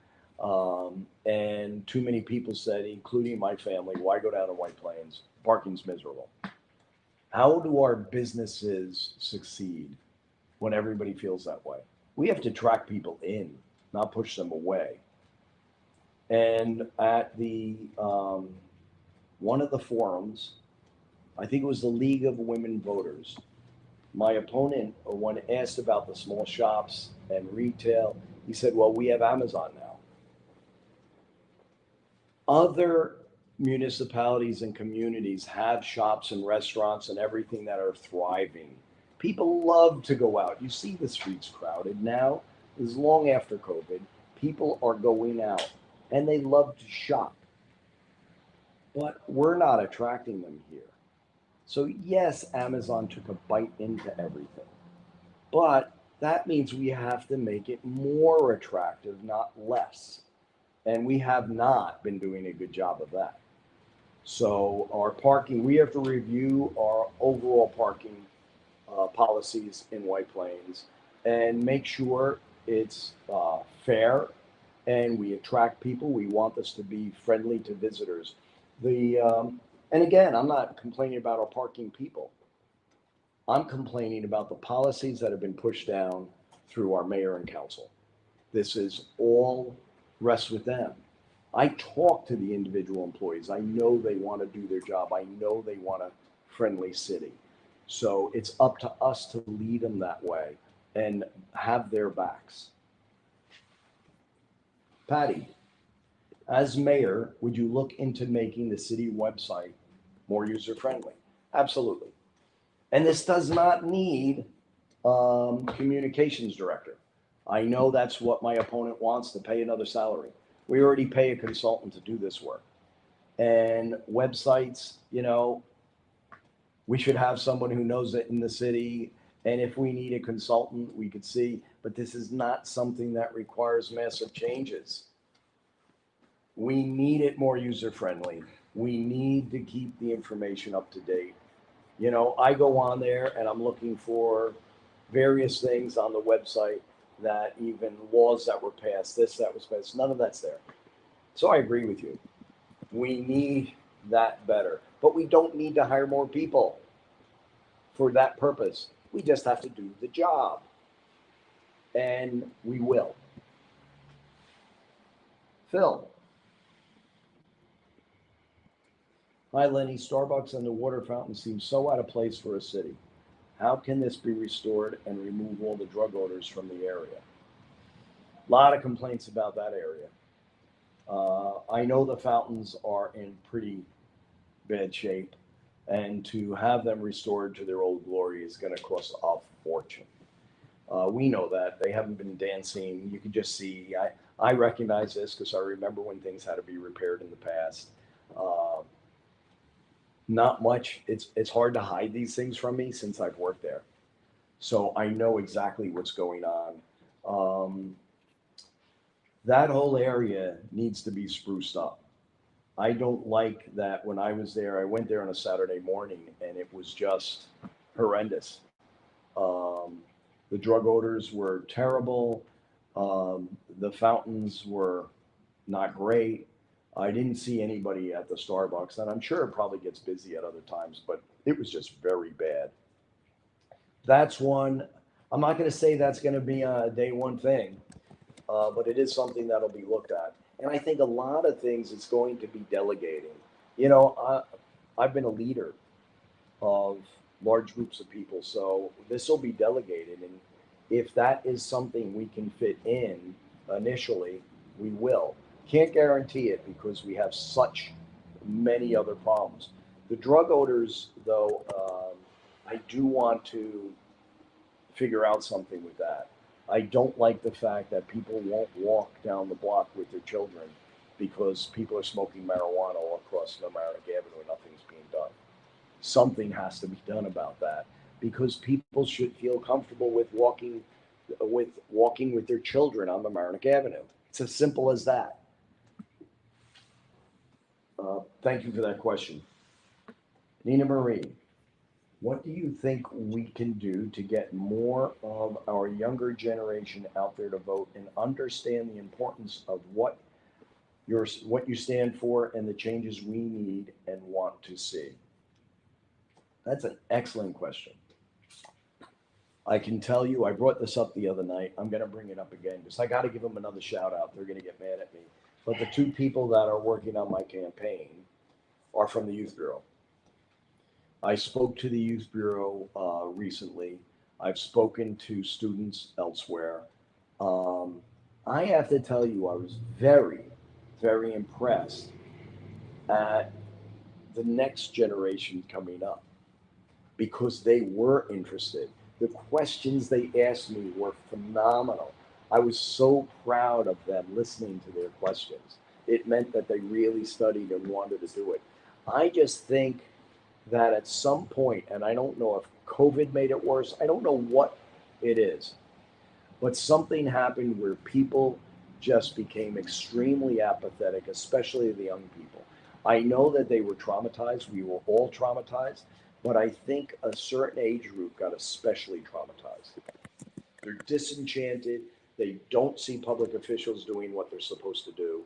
And too many people said, including my family, why go down to White Plains? Parking's miserable. How do our businesses succeed when everybody feels that way? We have to attract people in, not push them away. And at the one of the forums, I think it was the League of Women Voters, my opponent, when asked about the small shops and retail, he said, well, we have Amazon now. Other municipalities and communities have shops and restaurants and everything that are thriving. People love to go out. You see the streets crowded now. This is long after COVID. People are going out and they love to shop. But we're not attracting them here. So yes, Amazon took a bite into everything. But that means we have to make it more attractive, not less. And we have not been doing a good job of that. So our parking, we have to review our overall parking policies in White Plains and make sure it's fair and we attract people. We want this to be friendly to visitors. And again, I'm not complaining about our parking people. I'm complaining about the policies that have been pushed down through our mayor and council. This is all rests with them. I talk to the individual employees. I know they want to do their job. I know they want a friendly city. So it's up to us to lead them that way and have their backs. Patty, as mayor, would you look into making the city website more user-friendly? Absolutely. And this does not need communications director. I know that's what my opponent wants, to pay another salary. We already pay a consultant to do this work. And websites, we should have someone who knows it in the city. And if we need a consultant, we could see, but this is not something that requires massive changes. We need it more user-friendly. We need to keep the information up to date. I go on there and I'm looking for various things on the website that even laws that were passed, that was passed, none of that's there. So I agree with you. We need that better, but we don't need to hire more people for that purpose. We just have to do the job, and we will. Phil. Hi, Lenny. Starbucks and the water fountain seem so out of place for a city. How can this be restored and remove all the drug odors from the area? A lot of complaints about that area. I know the fountains are in pretty bad shape, and to have them restored to their old glory is going to cost a fortune. We know that. They haven't been dancing. You can just see. I recognize this because I remember when things had to be repaired in the past. Not much. It's hard to hide these things from me since I've worked there. So I know exactly what's going on. That whole area needs to be spruced up. I don't like that when I was there, I went there on a Saturday morning and it was just horrendous. Um, the drug odors were terrible. The fountains were not great. I didn't see anybody at the Starbucks, and I'm sure it probably gets busy at other times, but it was just very bad. That's one. I'm not going to say that's going to be a day one thing, but it is something that'll be looked at. And I think a lot of things it's going to be delegating. You know, I've been a leader of large groups of people, so this will be delegated. And if that is something we can fit in initially, we will. Can't guarantee it because we have such many other problems. The drug odors, though, I do want to figure out something with that. I don't like the fact that people won't walk down the block with their children because people are smoking marijuana all across Mamaroneck Avenue and nothing's being done. Something has to be done about that because people should feel comfortable with walking with their children on Mamaroneck Avenue. It's as simple as that. Thank you for that question. Nina Marie, what do you think we can do to get more of our younger generation out there to vote and understand the importance of what you stand for and the changes we need and want to see? That's an excellent question. I can tell you, I brought this up the other night. I'm going to bring it up again because I got to give them another shout out. They're going to get mad at me. But the two people that are working on my campaign are from the Youth Bureau. I spoke to the Youth Bureau recently. I've spoken to students elsewhere. Um, I have to tell you, I was very, very impressed at the next generation coming up because they were interested. The questions they asked me were phenomenal. I was so proud of them listening to their questions. It meant that they really studied and wanted to do it. I just think that at some point, and I don't know if COVID made it worse, I don't know what it is, but something happened where people just became extremely apathetic, especially the young people. I know that they were traumatized. We were all traumatized, but I think a certain age group got especially traumatized. They're disenchanted. They don't see public officials doing what they're supposed to do.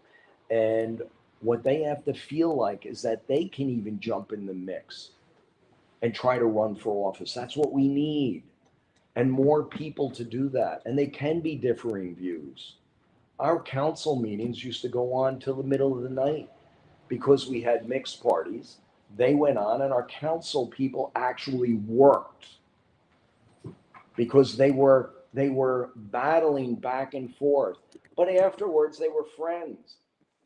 And what they have to feel like is that they can even jump in the mix and try to run for office. That's what we need. And more people to do that. And they can be differing views. Our council meetings used to go on till the middle of the night because we had mixed parties. They went on, and our council people actually worked because they were battling back and forth. But afterwards, they were friends.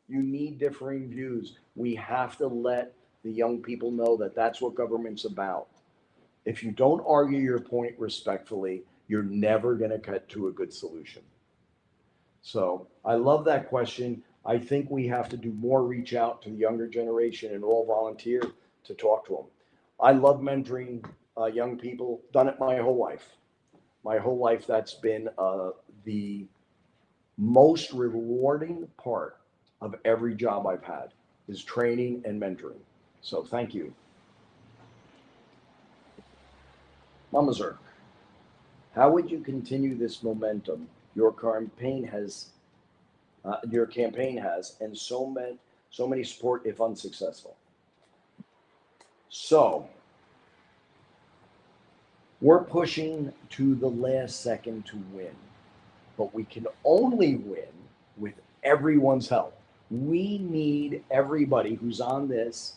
You need differing views. We have to let the young people know that that's what government's about. If you don't argue your point respectfully, you're never going to get to a good solution. So I love that question. I think we have to do more reach out to the younger generation and all volunteer to talk to them. I love mentoring young people, done it my whole life. My whole life, that's been the most rewarding part of every job I've had is training and mentoring. So thank you. Mama Zerk, how would you continue this momentum your campaign has, and so many support if unsuccessful? So we're pushing to the last second to win, but we can only win with everyone's help. We need everybody who's on this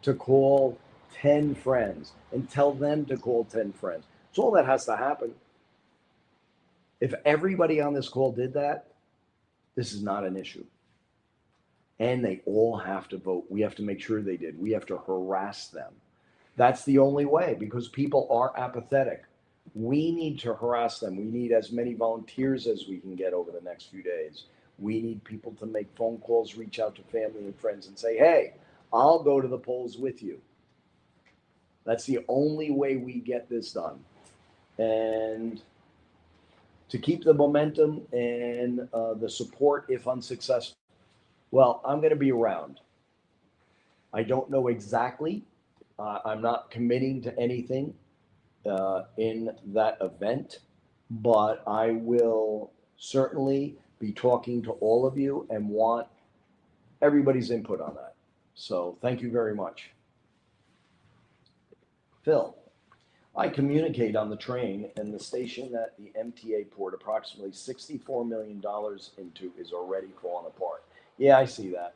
to call 10 friends and tell them to call 10 friends. That's all that has to happen. If everybody on this call did that, this is not an issue. And they all have to vote. We have to make sure they did. We have to harass them. That's the only way because people are apathetic. We need to harass them. We need as many volunteers as we can get over the next few days. We need people to make phone calls, reach out to family and friends and say, hey, I'll go to the polls with you. That's the only way we get this done. And to keep the momentum and the support if unsuccessful? Well, I'm going to be around. I don't know exactly. I'm not committing to anything in that event, but I will certainly be talking to all of you and want everybody's input on that. So thank you very much. Phil, I communicate on the train, and the station that the MTA poured approximately $64 million into is already falling apart. Yeah, I see that.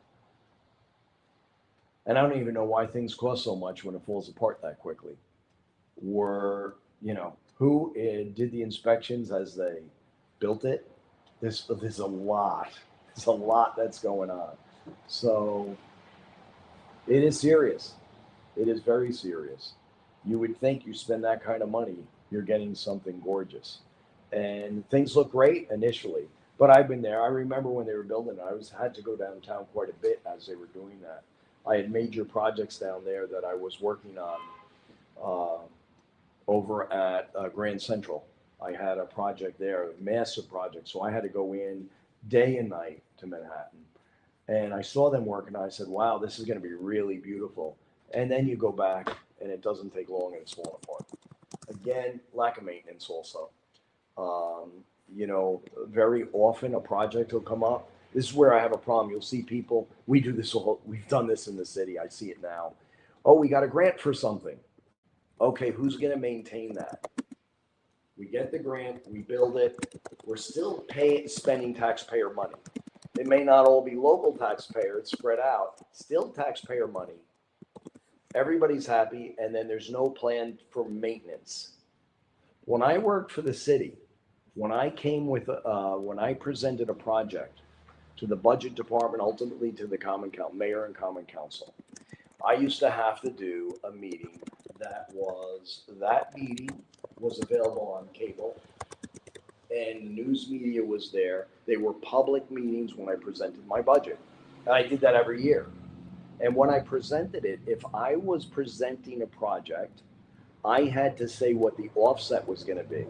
And I don't even know why things cost so much when it falls apart that quickly. Who did the inspections as they built it? There's a lot. There's a lot that's going on. So it is serious. It is very serious. You would think you spend that kind of money, you're getting something gorgeous. And things look great initially. But I've been there. I remember when they were building it, had to go downtown quite a bit as they were doing that. I had major projects down there that I was working on over at Grand Central. I had a project there, a massive project. So I had to go in day and night to Manhattan. And I saw them working. And I said, wow, this is going to be really beautiful. And then you go back and it doesn't take long and it's falling apart. Again, lack of maintenance also. Very often a project will come up. This is where I have a problem. You'll see people, we've done this in the city. I see it now. Oh, we got a grant for something. Okay, who's going to maintain that? We get the grant, we build it. We're still spending taxpayer money. It may not all be local taxpayer, it's spread out. Still taxpayer money. Everybody's happy, and then there's no plan for maintenance. When I worked for the city, when I presented a project to the budget department, ultimately to the mayor and common council, I used to have to do a meeting that meeting was available on cable, and the news media was there. They were public meetings when I presented my budget. And I did that every year. And when I presented it, if I was presenting a project, I had to say what the offset was going to be.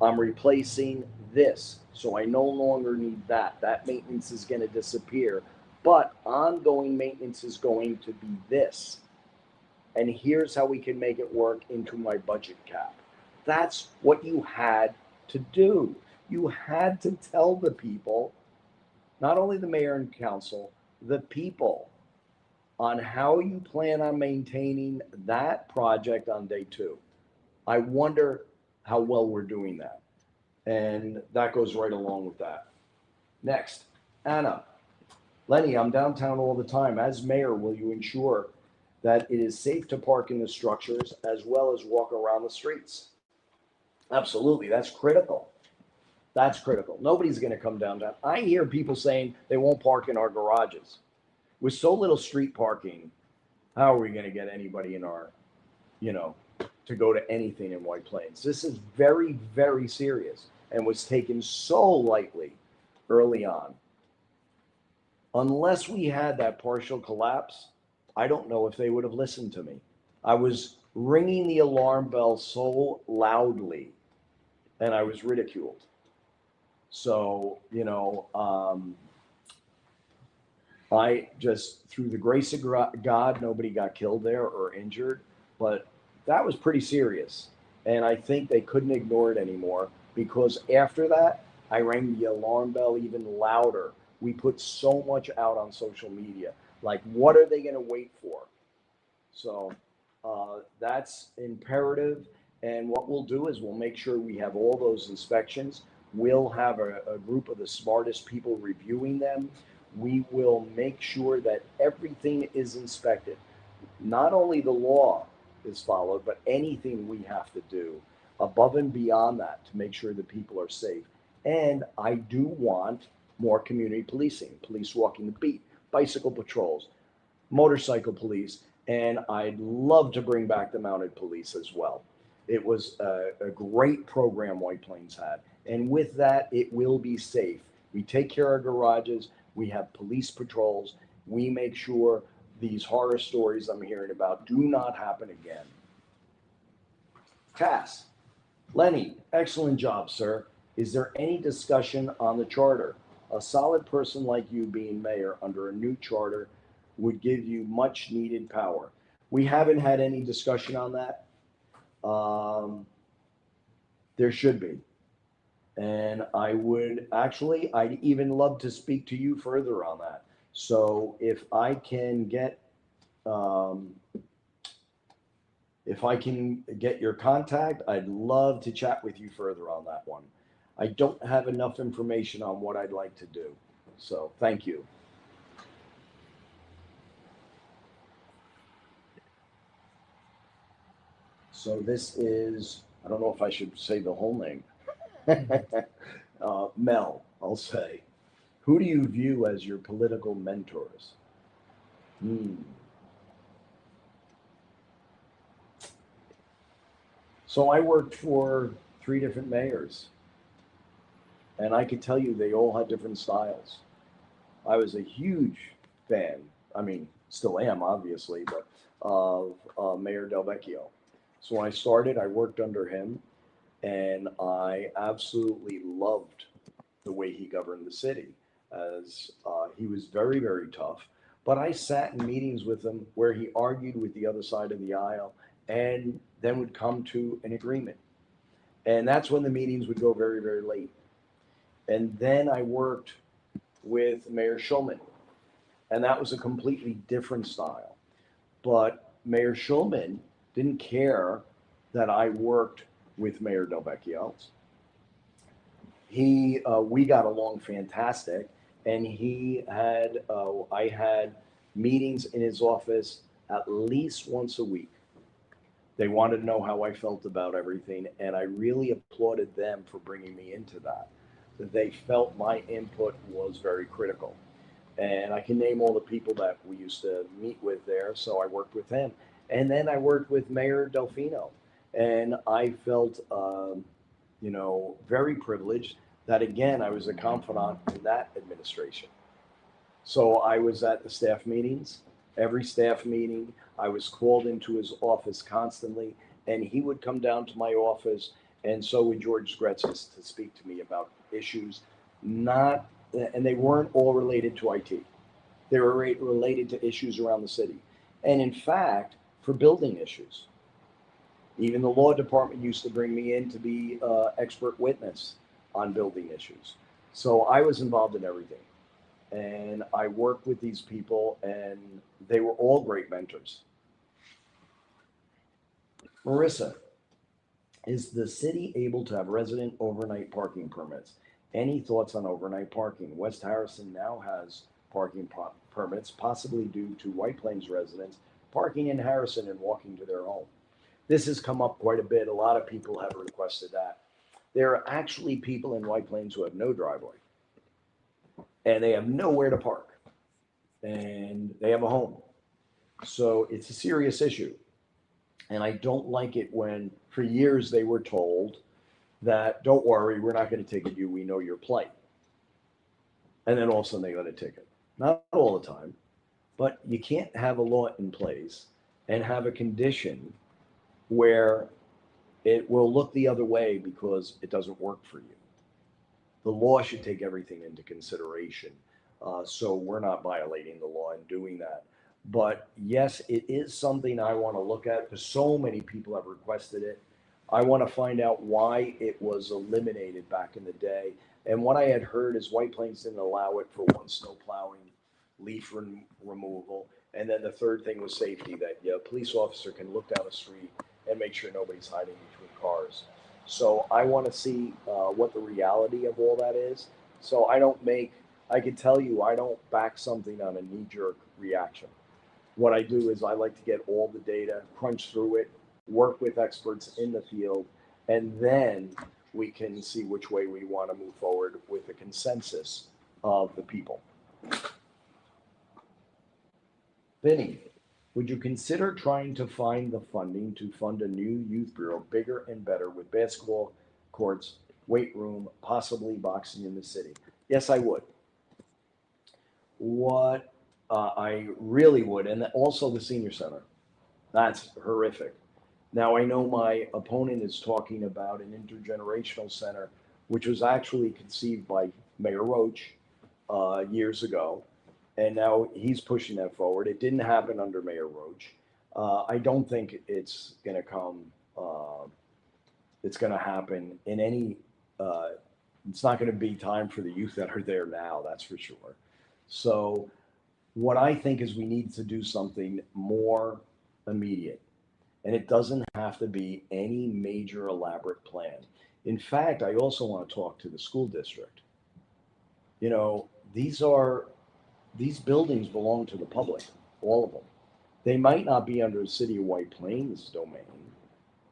I'm replacing this, so I no longer need that. That maintenance is going to disappear, but ongoing maintenance is going to be this. And here's how we can make it work into my budget cap. That's what you had to do. You had to tell the people, not only the mayor and council, the people, on how you plan on maintaining that project on day two. I wonder how well we're doing that. And that goes right along with that. Next, Anna. Lenny, I'm downtown all the time. As mayor, will you ensure that it is safe to park in the structures as well as walk around the streets? Absolutely, that's critical. That's critical. Nobody's going to come downtown. I hear people saying they won't park in our garages. With so little street parking, how are we going to get anybody in our, to go to anything in White Plains? This is very, very serious and was taken so lightly early on. Unless we had that partial collapse, I don't know if they would have listened to me. I was ringing the alarm bell so loudly and I was ridiculed. So, I just, through the grace of God, nobody got killed there or injured, but that was pretty serious. And I think they couldn't ignore it anymore, because after that, I rang the alarm bell even louder. We put so much out on social media. Like, what are they going to wait for? So that's imperative. And what we'll do is we'll make sure we have all those inspections. We'll have a group of the smartest people reviewing them. We will make sure that everything is inspected. Not only the law is followed, but anything we have to do above and beyond that to make sure that people are safe. And I do want more community policing, police walking the beat, bicycle patrols, motorcycle police, and I'd love to bring back the mounted police as well. It was a great program White Plains had. And with that, it will be safe. We take care of our garages. We have police patrols. We make sure these horror stories I'm hearing about do not happen again. Cass, Lenny, excellent job, sir. Is there any discussion on the charter? A solid person like you being mayor under a new charter would give you much needed power. We haven't had any discussion on that. Um, there should be. And I would actually, I'd even love to speak to you further on that. So um, if I can get your contact, I'd love to chat with you further on that one. I don't have enough information on what I'd like to do. So thank you. So this is, I don't know if I should say the whole name. Mel, I'll say. Who do you view as your political mentors? Hmm. So I worked for 3 different mayors, and I could tell you they all had different styles. I was a huge fan, I mean, still am, obviously, but of Mayor Del Vecchio. So when I started, I worked under him, and I absolutely loved the way he governed the city, as he was very, very tough. But I sat in meetings with him where he argued with the other side of the aisle and then would come to an agreement. And that's when the meetings would go very, very late. And then I worked with Mayor Schulman, and that was a completely different style. But Mayor Schulman didn't care that I worked with Mayor Del Vecchio. We got along fantastic, and I had meetings in his office at least once a week. They wanted to know how I felt about everything, and I really applauded them for bringing me into that. That they felt my input was very critical. And I can name all the people that we used to meet with there, so I worked with him. And then I worked with Mayor Delfino, and I felt, very privileged that again I was a confidant in that administration. So I was at the staff meetings, every staff meeting. I was called into his office constantly, and he would come down to my office, and so would George Gretzis to speak to me about issues, not, and they weren't all related to IT. They were related to issues around the city, and in fact, for building issues. Even the law department used to bring me in to be expert witness on building issues. So I was involved in everything, and I worked with these people, and they were all great mentors. Marissa, is the city able to have resident overnight parking permits? Any thoughts on overnight parking? West Harrison now has parking permits, possibly due to White Plains residents parking in Harrison and walking to their home. This has come up quite a bit. A lot of people have requested that. There are actually people in White Plains who have no driveway, and they have nowhere to park, and they have a home. So it's a serious issue. And I don't like it when, for years, they were told that, don't worry, we're not going to ticket you. We know your plight. And then all of a sudden they got a ticket. Not all the time, but you can't have a law in place and have a condition where it will look the other way because it doesn't work for you. The law should take everything into consideration. So we're not violating the law in doing that. But yes, it is something I want to look at because so many people have requested it. I want to find out why it was eliminated back in the day. And what I had heard is White Plains didn't allow it for one, snow plowing, removal. And then the third thing was safety, that a police officer can look down the street and make sure nobody's hiding between cars. So I want to see what the reality of all that is. So I can tell you, I don't back something on a knee jerk reaction. What I do is I like to get all the data, crunch through it, work with experts in the field, and then we can see which way we want to move forward with the consensus of the people. Vinny, would you consider trying to find the funding to fund a new youth bureau, bigger and better, with basketball courts, weight room, possibly boxing in the city? Yes, I would. What I really would, and also the senior center. That's horrific. Now I know my opponent is talking about an intergenerational center which was actually conceived by Mayor Roach years ago, and now he's pushing that forward. It didn't happen under Mayor Roach. I don't think it's going to come. It's going to happen in any. Uh, it's not going to be time for the youth that are there now. That's for sure. So, what I think is we need to do something more immediate, and it doesn't have to be any major elaborate plan. In fact, I also want to talk to the school district. You know, these buildings belong to the public, all of them. They might not be under the city of White Plains domain.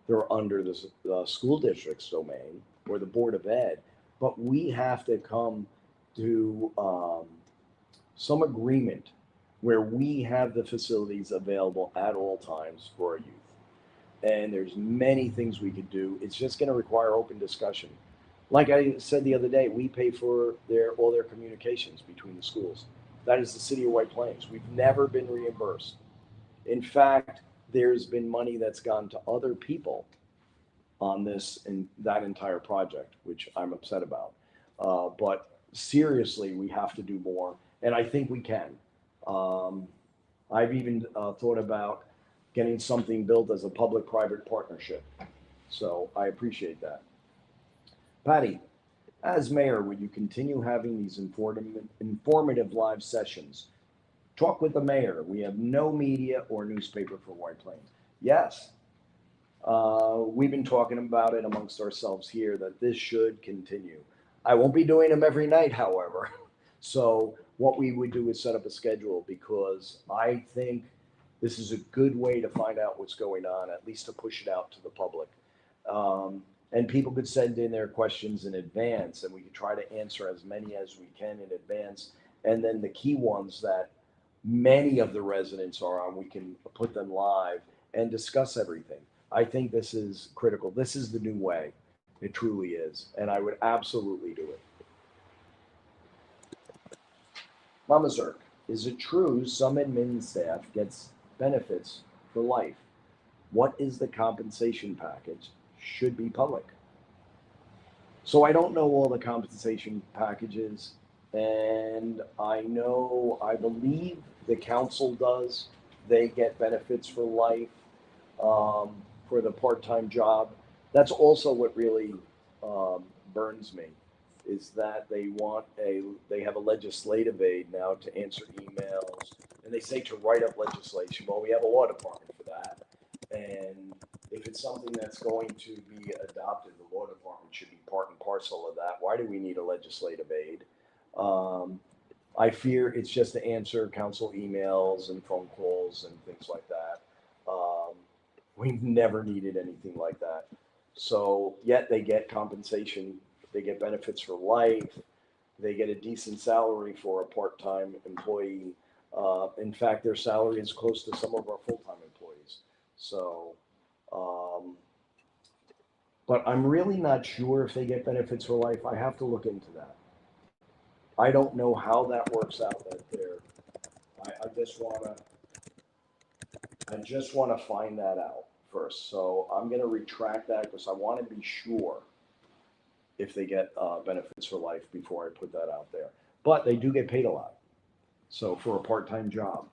They're under the school district's domain or the Board of Ed. But we have to come to some agreement where we have the facilities available at all times for our youth. And there's many things we could do. It's just going to require open discussion. Like I said the other day, we pay for all their communications between the schools. That is the city of White Plains. We've never been reimbursed. In fact, there's been money that's gone to other people on this and that entire project, which I'm upset about. But seriously, we have to do more, and I think we can. I've even thought about getting something built as a public-private partnership. So I appreciate that. Patty, as mayor, would you continue having these informative live sessions? Talk with the mayor. We have no media or newspaper for White Plains. Yes. We've been talking about it amongst ourselves here that this should continue. I won't be doing them every night, however. So what we would do is set up a schedule because I think this is a good way to find out what's going on, at least to push it out to the public. And people could send in their questions in advance and we could try to answer as many as we can in advance. And then the key ones that many of the residents are on, we can put them live and discuss everything. I think this is critical. This is the new way. It truly is. And I would absolutely do it. Mama Zerk, is it true some admin staff gets benefits for life? What is the compensation package? Should be public. So I don't know all the compensation packages, and I believe the council does. They get benefits for life for the part-time job. That's also what really burns me, is that they have a legislative aid now to answer emails, and they say to write up legislation. Well, we have a law department for that, and if it's something that's going to be adopted, the law department should be part and parcel of that. Why do we need a legislative aid? I fear it's just to answer council emails and phone calls and things like that. We've never needed anything like that. So yet they get compensation, they get benefits for life, they get a decent salary for a part-time employee. In fact, their salary is close to some of our full-time employees. So, but I'm really not sure if they get benefits for life. I have to look into that. I don't know how that works out that there. I just wanna find that out first. So I'm gonna retract that because I want to be sure if they get benefits for life before I put that out there. But they do get paid a lot. So for a part-time job.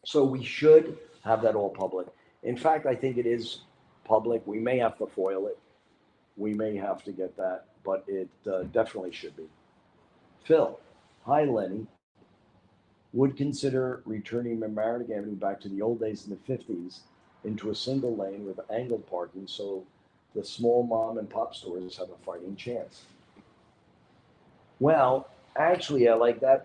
So we should have that all public. In fact, I think it is public. We may have to foil it. We may have to get that, but it definitely should be. Phil, hi Lenny. Would consider returning Mamaroneck Avenue back to the old days in the 50s into a single lane with angled parking so the small mom and pop stores have a fighting chance. Well, actually, I like that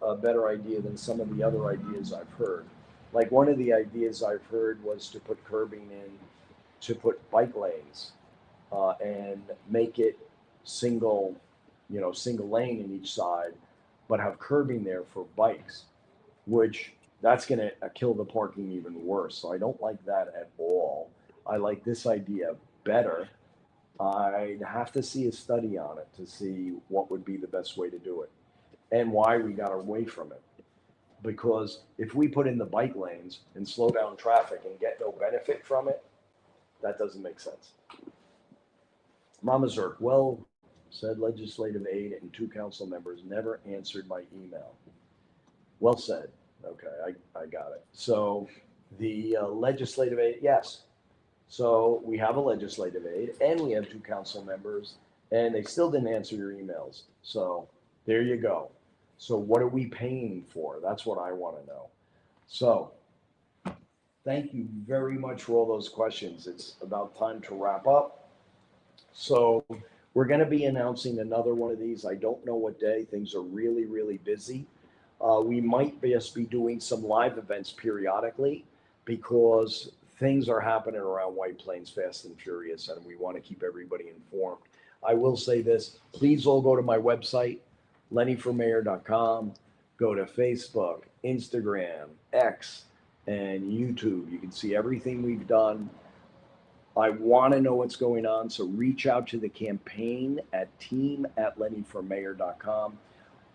a better idea than some of the other ideas I've heard. Like one of the ideas I've heard was to put curbing in, to put bike lanes, and make it single lane in each side, but have curbing there for bikes, which that's going to kill the parking even worse. So I don't like that at all. I like this idea better. I'd have to see a study on it to see what would be the best way to do it and why we got away from it. Because if we put in the bike lanes and slow down traffic and get no benefit from it, that doesn't make sense. Mama Zerk, well, Said legislative aide and 2 council members never answered my email. Well said. Okay, I got it. So the legislative aide, yes. So we have a legislative aide and we have 2 council members and they still didn't answer your emails. So there you go. So what are we paying for? That's what I want to know. So thank you very much for all those questions. It's about time to wrap up. So we're going to be announcing another one of these. I don't know what day. Things are really, really busy. We might just be doing some live events periodically because things are happening around White Plains fast and furious, and we want to keep everybody informed. I will say this, please all go to my website, lennyformayor.com. Go to Facebook, Instagram, X, and YouTube. You can see everything we've done. I want to know what's going on, so reach out to the campaign at team@lennyformayor.com.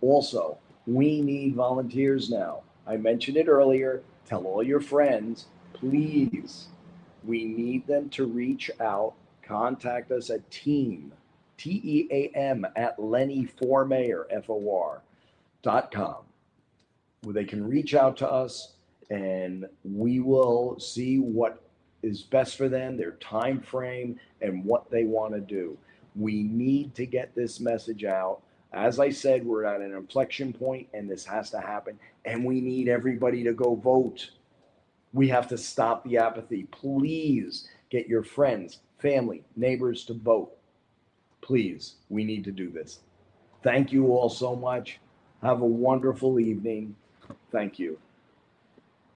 Also, we need volunteers now. I mentioned it earlier. Tell all your friends, please. We need them to reach out, contact us at team, TEAM, at lennyformayor, FOR.com, where they can reach out to us and we will see what is best for them, their time frame, and what they want to do. We need to get this message out. As I said, we're at an inflection point and this has to happen, and we need everybody to go vote. We have to stop the apathy. Please get your friends, family, neighbors to vote. Please, we need to do this. Thank you all so much. Have a wonderful evening. Thank you.